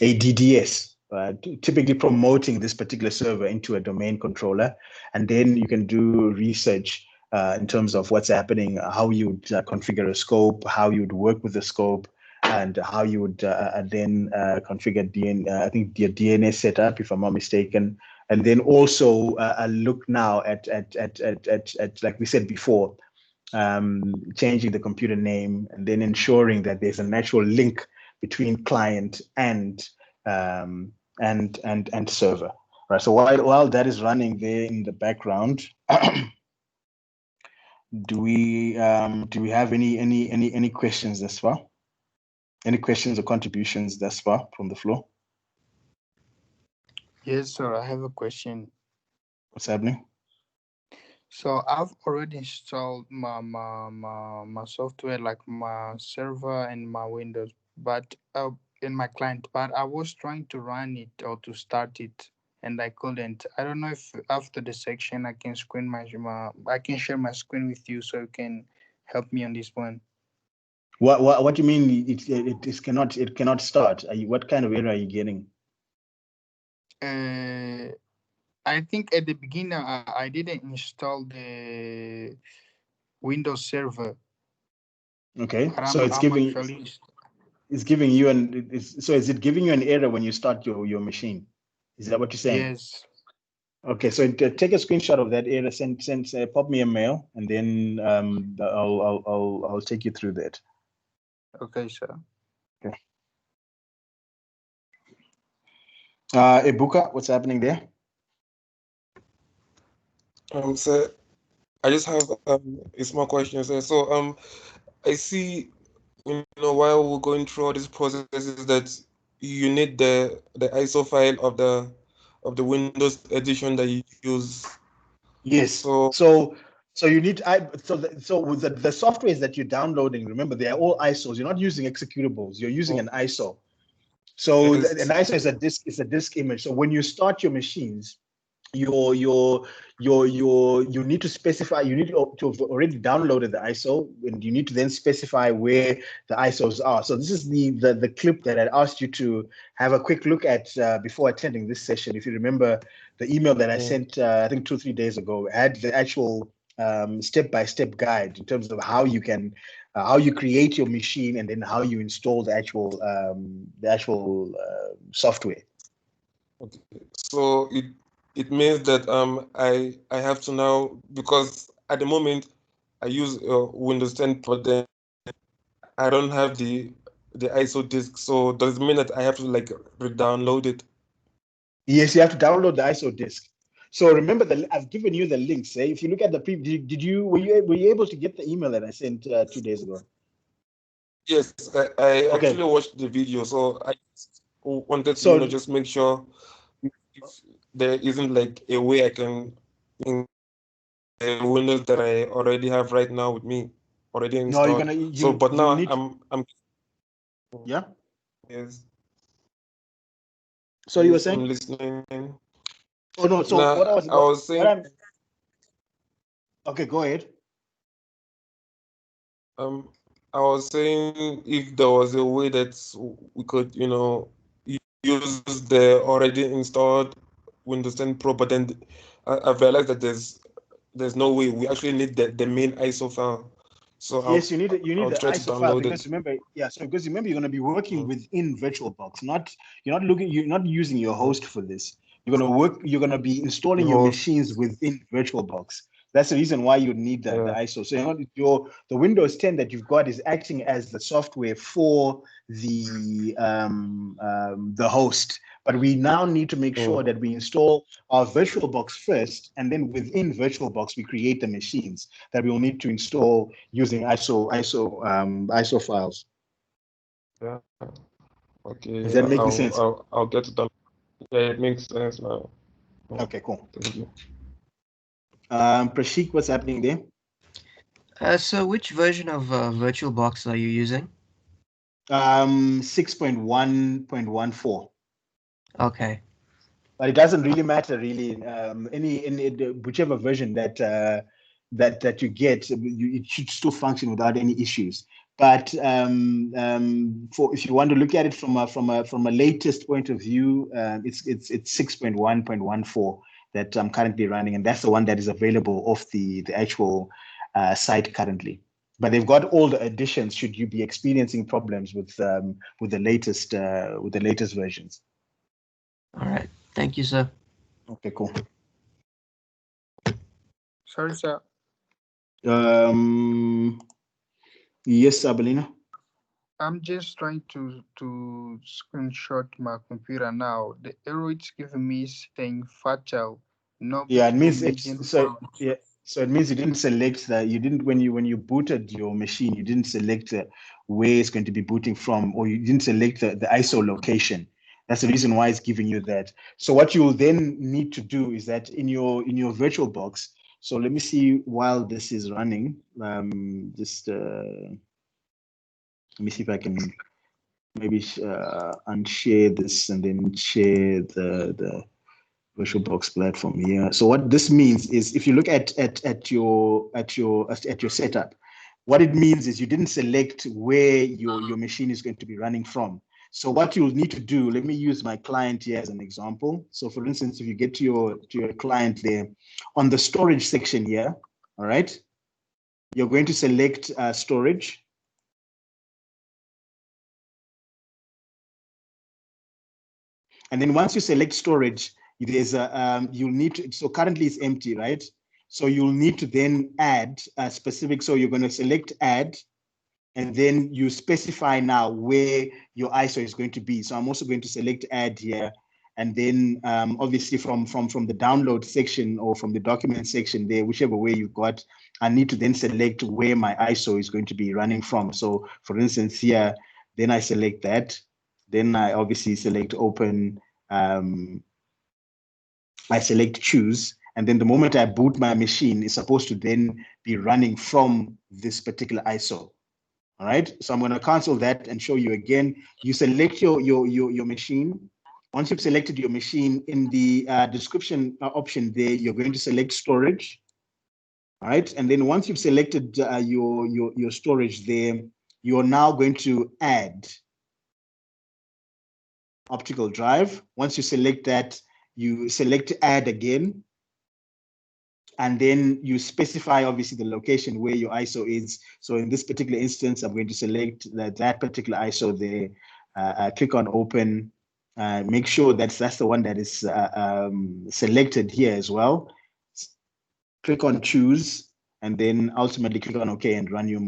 ADDS. Typically promoting this particular server into a domain controller, and then you can do research in terms of what's happening, how you would configure a scope, how you would work with the scope, and how you would then configure I think your DNS setup, if I'm not mistaken, and then also look now at like we said before, changing the computer name, and then ensuring that there's a natural link between client and server, right? So while that is running there in the background, do we have any questions thus far? Any questions or contributions thus far from the floor? Yes, sir. I have a question. What's happening? So I've already installed my software, like my server and my Windows, but in my client. But I was trying to run it or to start it, and I couldn't. I don't know if after the section I can I can share my screen with you, so you can help me on this one. What do you mean it cannot start? What kind of error are you getting? I think at the beginning I didn't install the Windows Server. Okay, so it's giving you so is it giving you an error when you start your machine? Is that what you're saying? Yes. Okay, so take a screenshot of that error, pop me a mail, and then I'll take you through that. Okay, sir. Okay. Ebuka, what's happening there? So I just have a small question, sir. So I see, while we're going through all these processes, that you need the ISO file of the Windows edition that you use. Yes. So you need so with the softwares that you're downloading, remember they are all ISOs. You're not using executables. You're using an ISO. So Yes. an ISO is a disk image. So when you start your machines, you need to specify, you need to have already downloaded the ISO, and you need to then specify where the ISOs are. So this is the clip that I asked you to have a quick look at before attending this session. If you remember the email that I sent, I think 2 or 3 days ago, had the actual step-by-step guide in terms of how you can how you create your machine and then how you install the actual software. Okay. So it means that I have to now, because at the moment I use Windows 10, but then I don't have the ISO disk. So does it mean that I have to like re-download it? Yes, you have to download the ISO disk. So remember I've given you the links. If you look at the were you able to get the email that I sent 2 days ago? Yes, I Okay. actually watched the video, so I wanted to So just make sure if there isn't like a way I can in the Windows that I already have right now with me already no, you're installed. gonna So, but now need I'm yeah. yes. So you were Yes, I'm saying? listening. Oh no. So Now, what I was I was saying, okay, go ahead. I was saying if there was a way that we could, use the already installed Windows 10 Pro, but then I've realized that there's no way. We actually need the main ISO file. So Yes, you need I'll the try to ISO file download because it. remember, because remember you're going to be working within VirtualBox. You're not using your host for this. You're going to be installing your machines within VirtualBox. That's the reason why you need the ISO. So the Windows 10 that you've got is acting as the software for the host. But we now need to make sure that we install our VirtualBox first, and then within VirtualBox we create the machines that we will need to install using ISO files. Yeah. Okay. Is that making sense? I'll get it done. Yeah, it makes sense now. Okay, cool. Thank you. Prashik, what's happening there? So which version of VirtualBox are you using? 6.1.14. Okay. But it doesn't really matter, really. Whichever version that you get, it should still function without any issues. But if you want to look at it from a latest point of view, it's 6.1.14 that I'm currently running, and that's the one that is available off the actual site currently. But they've got all the additions should you be experiencing problems with the latest versions. All right. Thank you, sir. Okay, cool. Sorry, sir. Yes, Abelina. I'm just trying to screenshot my computer now. The error it's giving me is saying fatal. No. Yeah, it means so it means you didn't select when you booted your machine, you didn't select where it's going to be booting from, or you didn't select the ISO location. That's the reason why it's giving you that. So what you'll then need to do is that in your VirtualBox. So let me see while this is running. Let me see if I can maybe unshare this and then share the VirtualBox platform here. So what this means is, if you look at your setup, what it means is you didn't select where your machine is going to be running from. So what you'll need to do, let me use my client here as an example. So for instance, if you get to your client there, on the storage section here, all right, you're going to select storage. And then once you select storage, there's you'll need to, so currently it's empty, right? So you'll need to then add a specific, so you're going to select add, and then you specify now where your ISO is going to be. So I'm also going to select add here. And then obviously from the download section or from the document section there, whichever way you got, I need to then select where my ISO is going to be running from. So for instance here, then I select that. Then I obviously select open, I select choose, and then the moment I boot my machine, it's supposed to then be running from this particular ISO. All right, so I'm going to cancel that and show you again. You select your machine. Once you've selected your machine, in the description option there, you're going to select storage. All right, and then once you've selected your storage there, you're now going to add optical drive. Once you select that, you select add again, and then you specify obviously the location where your ISO is. So in this particular instance, I'm going to select that particular ISO there, click on open, make sure that's the one that is selected here as well. Click on choose, and then ultimately click on OK and run your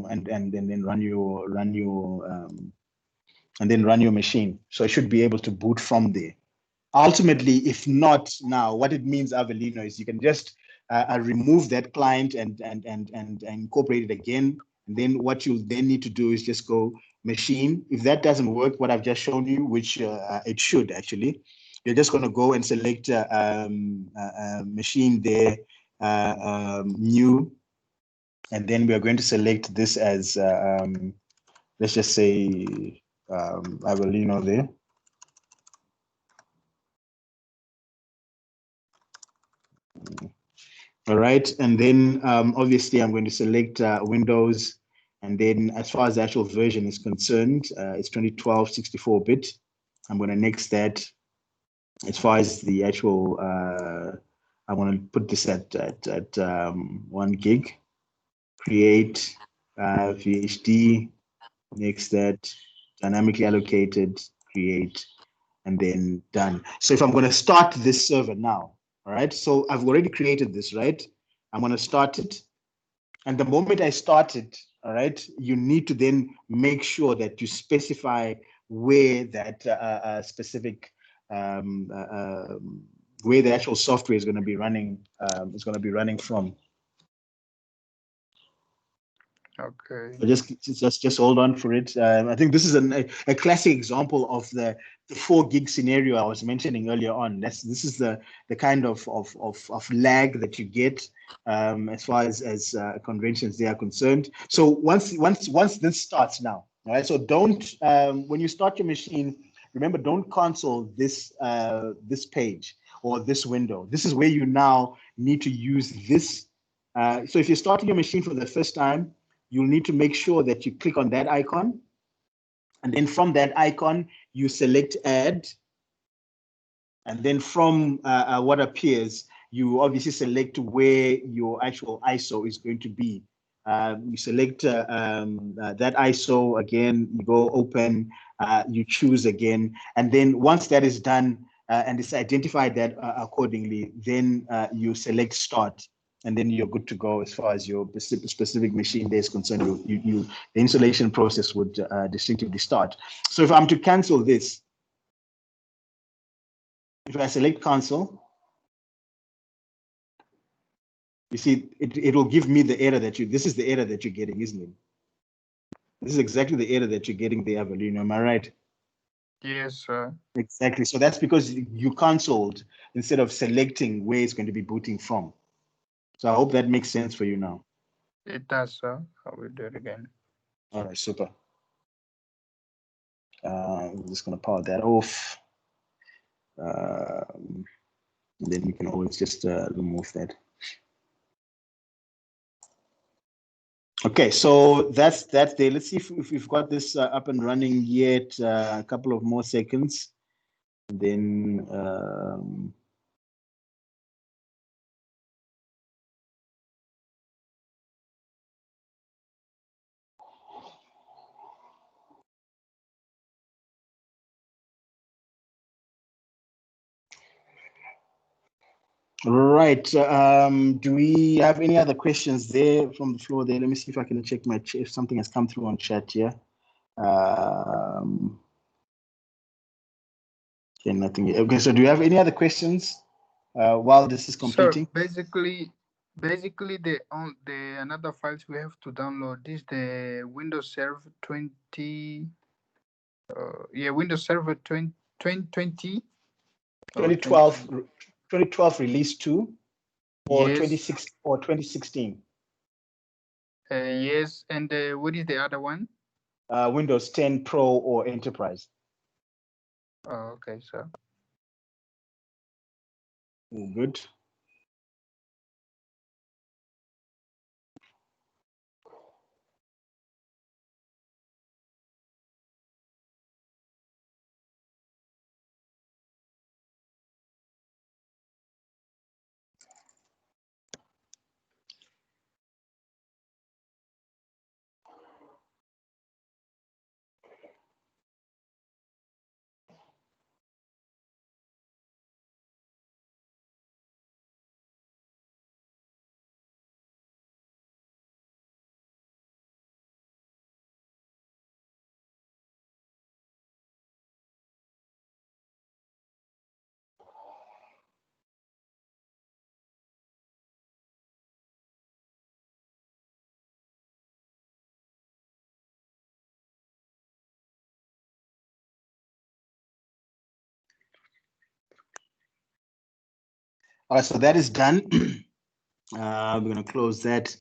then run your machine. So I should be able to boot from there. ultimately, if not now, what it means, Avelino, is you can just remove that client and incorporate it again. And then what you then need to do is just go machine. If that doesn't work, what I've just shown you, which it should actually, you're just going to go and select machine there, new, and then we are going to select this as, let's just say, Avelino there. All right, and then obviously I'm going to select Windows, and then as far as the actual version is concerned, it's 2012 64-bit. I'm going to next that. As far as the actual, I want to put this at 1 gig. Create VHD, next that, dynamically allocated, create, and then done. So if I'm going to start this server now, all right, so I've already created this, right? I'm going to start it. And the moment I start it, all right, you need to then make sure that you specify where that specific, where the actual software is going to be running, from. Okay. So just hold on for it. I think this is a classic example of the 4 gig scenario I was mentioning earlier on. This is the kind of lag that you get as far as conventions they are concerned. So once this starts now, all right. So don't when you start your machine, remember, don't cancel this this page or this window. This is where you now need to use this. So if you're starting your machine for the first time, you'll need to make sure that you click on that icon. And then from that icon, you select add. And then from what appears, you obviously select where your actual ISO is going to be. You select that ISO again, you go open, you choose again. And then once that is done and it's identified that accordingly, then you select start. And then you're good to go as far as your specific machine there is concerned. The installation process would distinctively start. So if I'm to cancel this, if I select cancel, you see it will give me the error this is the error that you're getting, isn't it? This is exactly the error that you're getting there, Avelino. Am I right? Yes, sir. Exactly. So that's because you canceled instead of selecting where it's going to be booting from. So I hope that makes sense for you now. It does, sir. I will do it again. All right, super. I'm just going to power that off. And then you can always just remove that. Okay, so that's there. Let's see if we've got this up and running yet. A couple of more seconds. And then right. Do we have any other questions there from the floor there? Let me see if I can check my if something has come through on chat here. Okay, nothing. Okay, so do you have any other questions while this is completing? So basically the another files we have to download is the Windows Server 20. Yeah, Windows Server 2020. 2012 release 2 or Yes. 2016. Yes, and what is the other one? Windows 10 Pro or Enterprise. Oh, okay, sir. Good. All right, so that is done. We're going to close that.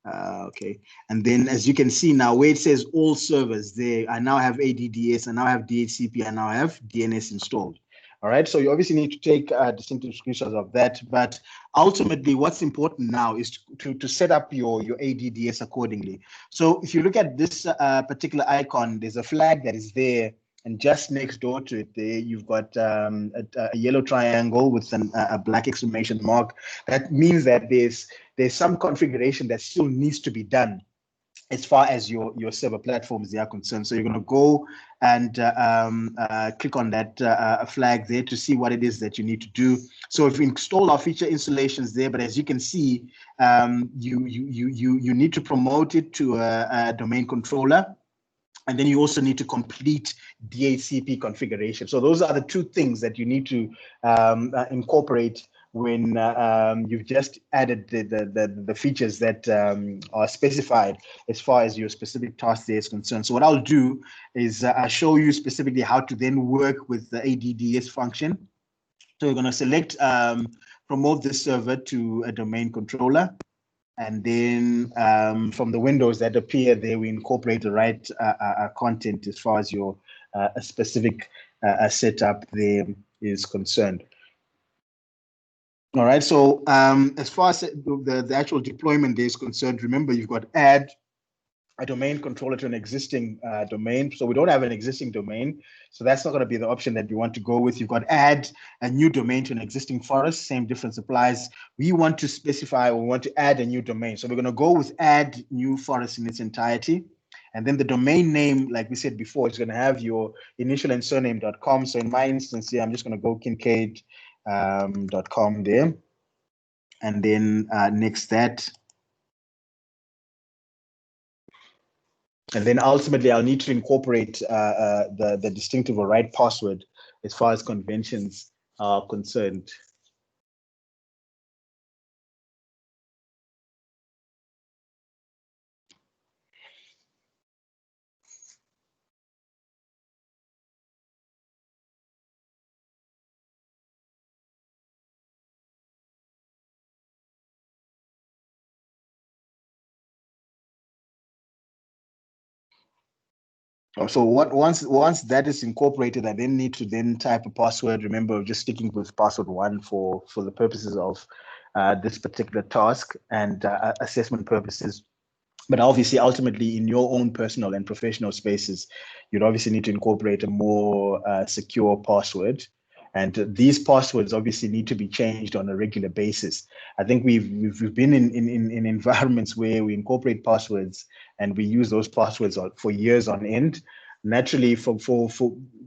Okay, and then as you can see now, where it says all servers, there I now have ADDS, I now have DHCP, I now have DNS installed. All right, so you obviously need to take distinctive screenshots of that, but ultimately what's important now is to set up your ADDS accordingly. So if you look at this particular icon, there's a flag that is there, and just next door to it there, you've got a yellow triangle with a black exclamation mark. That means that there's some configuration that still needs to be done as far as your server platforms are concerned. So you're going to go and click on that flag there to see what it is that you need to do. So if we install our feature installations there, but as you can see, you need to promote it to a domain controller. And then you also need to complete DHCP configuration. So those are the two things that you need to incorporate when you've just added the features that are specified as far as your specific task there is concerned. So what I'll do is show you specifically how to then work with the ADDS function. So you're going to select promote this server to a domain controller. And then from the windows that appear there, we incorporate the right content as far as your specific setup there is concerned. All right, so as far as the actual deployment is concerned, remember you've got add a domain controller to an existing domain. So we don't have an existing domain. So that's not going to be the option that you want to go with. You've got add a new domain to an existing forest. Same difference applies. We want to specify, or we want to add a new domain. So we're going to go with add new forest in its entirety. And then the domain name, like we said before, is going to have your initial and surname.com. So in my instance here, I'm just going to go Kincaid.com there. And then next that. And then ultimately, I'll need to incorporate the distinctive or right password as far as conventions are concerned. So once that is incorporated, I then need to then type a password. Remember, just sticking with password 1 for the purposes of this particular task and assessment purposes. But obviously, ultimately, in your own personal and professional spaces, you'd obviously need to incorporate a more secure password. And these passwords obviously need to be changed on a regular basis. I think we've been in environments where we incorporate passwords and we use those passwords for years on end. Naturally,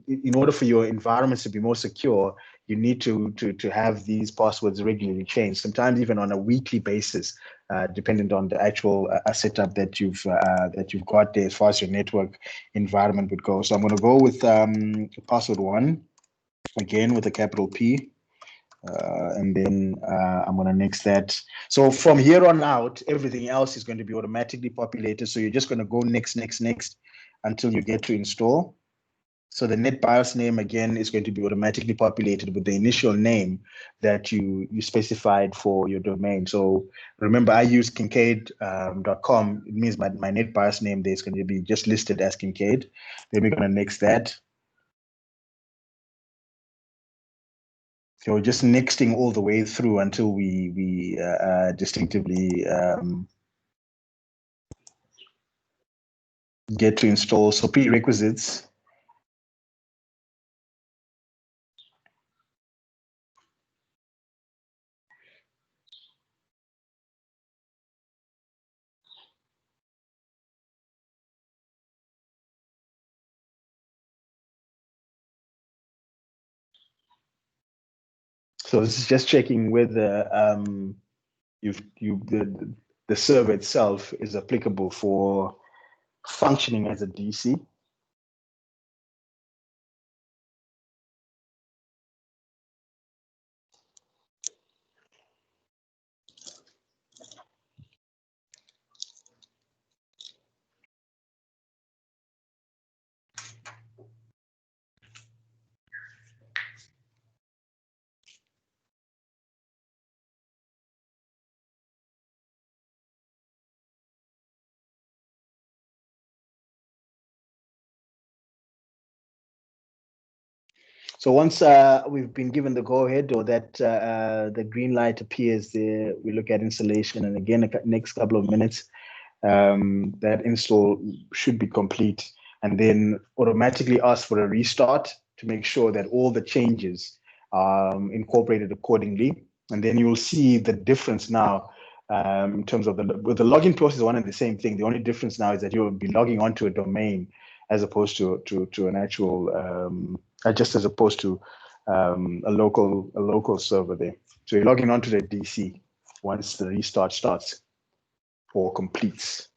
in order for your environments to be more secure, you need to have these passwords regularly changed, sometimes even on a weekly basis, dependent on the actual setup that you've got there as far as your network environment would go. So I'm going to go with password 1, again with a capital P. And then I'm going to next that. So from here on out, everything else is going to be automatically populated. So you're just going to go next until you get to install. So the net BIOS name, again, is going to be automatically populated with the initial name that you specified for your domain. So remember, I use Kincaid.com. It means my net BIOS name there is going to be just listed as Kincaid. Then we're going to next that. So we're just nexting all the way through until we distinctively get to install. So prerequisites. So this is just checking whether the server itself is applicable for functioning as a DC. So once we've been given the go-ahead or that the green light appears there, we look at installation, and again, next couple of minutes, that install should be complete, and then automatically ask for a restart to make sure that all the changes are incorporated accordingly. And then you'll see the difference now in terms of the login process, one and the same thing. The only difference now is that you'll be logging onto a domain as opposed to an actual, just as opposed to a local server there. So you're logging onto the DC once the restart starts or completes.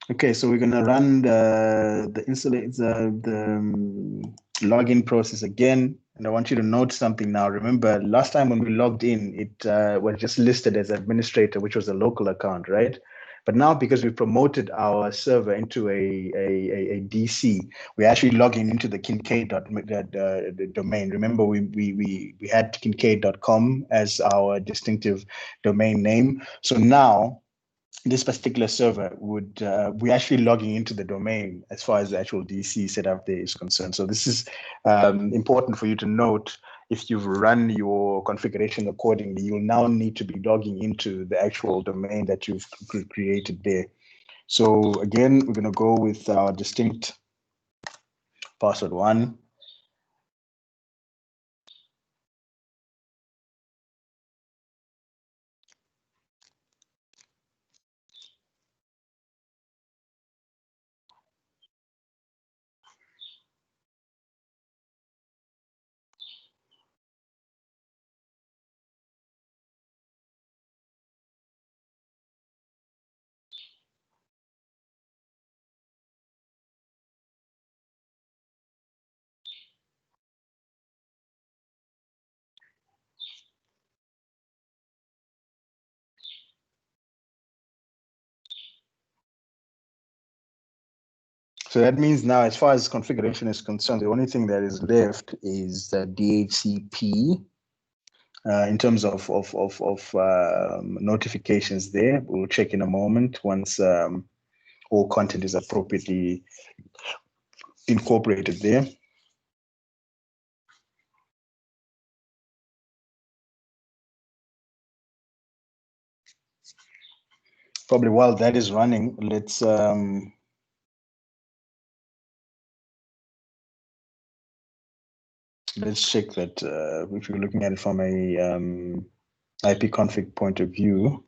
Okay, so we're gonna run the login process again, and I want you to note something now. Remember, last time when we logged in, it was just listed as administrator, which was a local account, right? But now, because we promoted our server into a DC, we're actually logging into the Kincaid domain. Remember, we had Kincaid.com as our distinctive domain name. So now, this particular server would we're actually logging into the domain as far as the actual DC setup there is concerned. So this is important for you to note. If you've run your configuration accordingly, you'll now need to be logging into the actual domain that you've created there. So again, we're going to go with our distinct password 1. So that means now, as far as configuration is concerned, the only thing that is left is the DHCP. In terms of notifications there, we'll check in a moment once all content is appropriately incorporated there. Probably while that is running, let's check that if you're looking at it from a IP config point of view.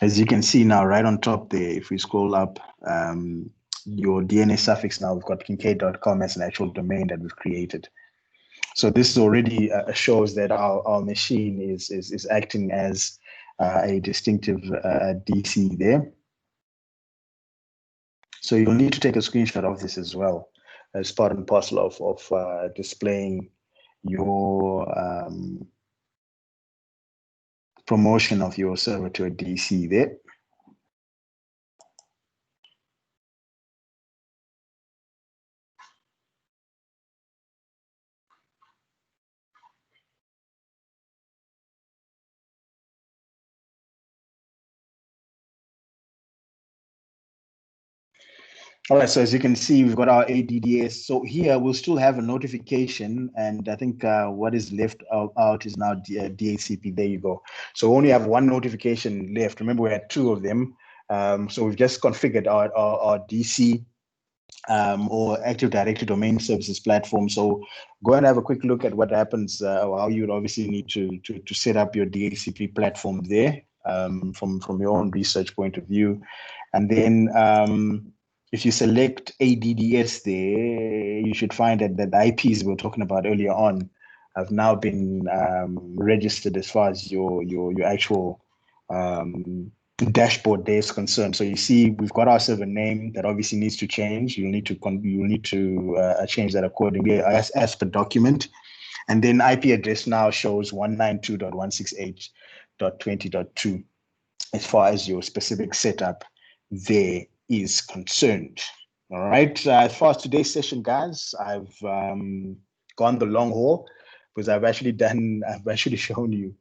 As you can see now, right on top there, if we scroll up, your DNS suffix now, we've got kincaid.com as an actual domain that we've created. So this already shows that our machine is acting as a distinctive DC there. So you'll need to take a screenshot of this as well as part and parcel of displaying your promotion of your server to a DC there. All right, so as you can see, we've got our ADDS. So here we'll still have a notification, and I think what is left out is now DHCP. There you go. So we only have one notification left. Remember, we had 2 of them. So we've just configured our DC or Active Directory Domain Services platform. So go and have a quick look at what happens, or how you would obviously need to set up your DHCP platform there from your own research point of view. And then if you select ADDS there, you should find that the IPs we were talking about earlier on have now been registered as far as your actual dashboard there is concerned. So you see, we've got our server name that obviously needs to change. You'll need to change that accordingly as per document. And then IP address now shows 192.168.20.2 as far as your specific setup there is concerned. All right. As far as today's session, guys, I've gone the long haul because I've actually shown you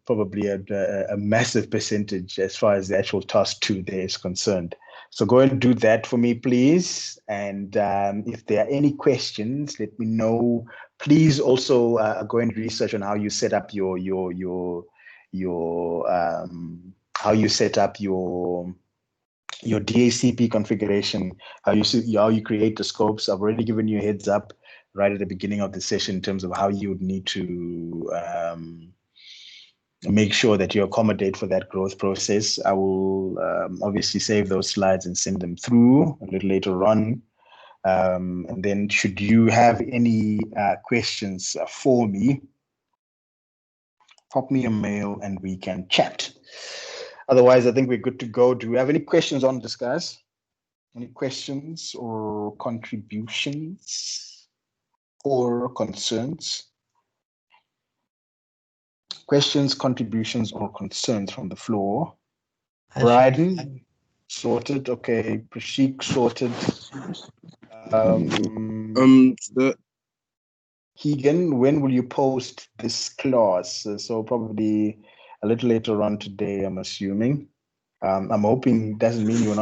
probably a massive percentage as far as the actual task 2 there is concerned. So go and do that for me, please. And if there are any questions, let me know. Please also go and research on how you set up your how you set up your DHCP configuration, how you create the scopes. I've already given you a heads up right at the beginning of the session in terms of how you would need to make sure that you accommodate for that growth process. I will obviously save those slides and send them through a little later on. And then should you have any questions for me, pop me a mail and we can chat. Otherwise, I think we're good to go. Do we have any questions on this, guys? Any questions or contributions or concerns? Questions, contributions, or concerns from the floor? Bryden, sorted. Okay. Prashik, sorted. Sir, Keegan, when will you post this class? So probably a little later on today, I'm assuming. I'm hoping it doesn't mean you're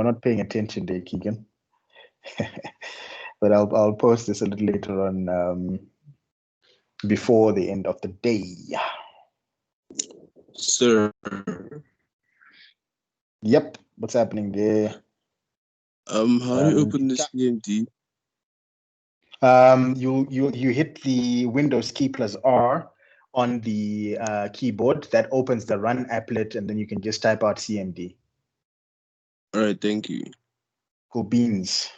not paying attention there, Keegan. But I'll post this a little later on, before the end of the day. sir. Yep. What's happening there? How do you open the CMD? You hit the Windows key plus R on the keyboard. That opens the run applet, and then you can just type out CMD. All right, thank you. Cool beans.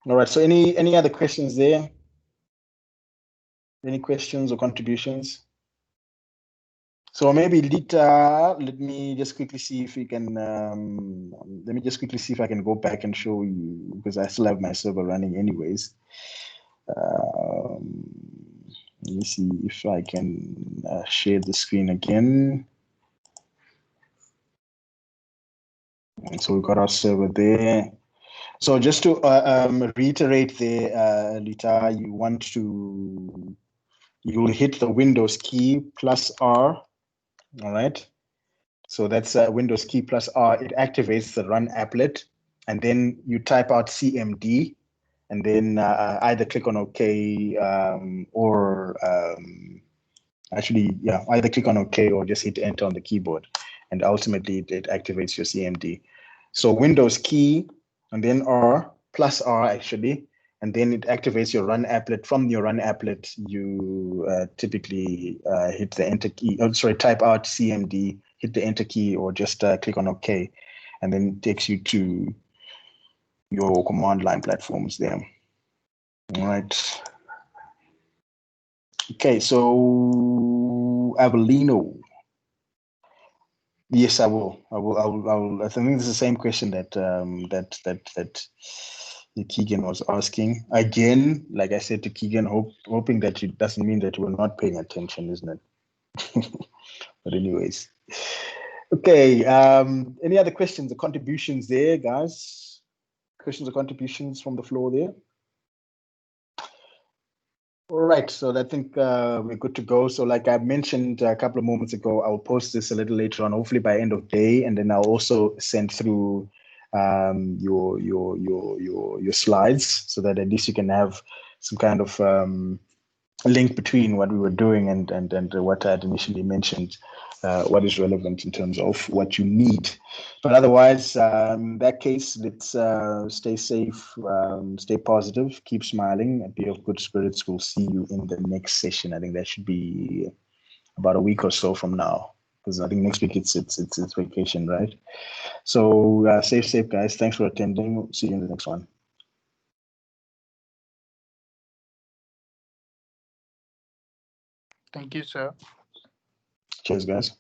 All right. So any other questions there? Any questions or contributions? So maybe Lita, let me just quickly see if we can. Let me just quickly see if I can go back and show you, because I still have my server running anyways. Let me see if I can share the screen again. And so we've got our server there. So just to reiterate there, Lita, you'll hit the Windows key plus R. All right. So that's Windows key plus R. It activates the run applet, and then you type out CMD, and then either click on OK or either click on OK or just hit enter on the keyboard, and ultimately it activates your CMD. So Windows key and then R plus R actually, and then it activates your run applet. From your run applet, you typically hit the enter key. Type out CMD, hit the enter key, or just click on OK, and then it takes you to your command line platforms there. All right. Okay, so Avelino. Yes, I will. I think it's the same question that Keegan was asking. Again, like I said to Keegan, hoping that it doesn't mean that we're not paying attention, isn't it? But anyways. Okay, any other questions or contributions there, guys? Questions or contributions from the floor there? All right, so I think we're good to go. So like I mentioned a couple of moments ago, I'll post this a little later on, hopefully by end of day, and then I'll also send through your slides so that at least you can have some kind of link between what we were doing and what I had initially mentioned, what is relevant in terms of what you need. But otherwise, in that case, let's stay safe, stay positive, keep smiling, and be of good spirits. We'll see you in the next session. I think that should be about a week or so from now, because I think next week it's vacation, right? So safe, guys. Thanks for attending. See you in the next one. Thank you, sir. Cheers, guys.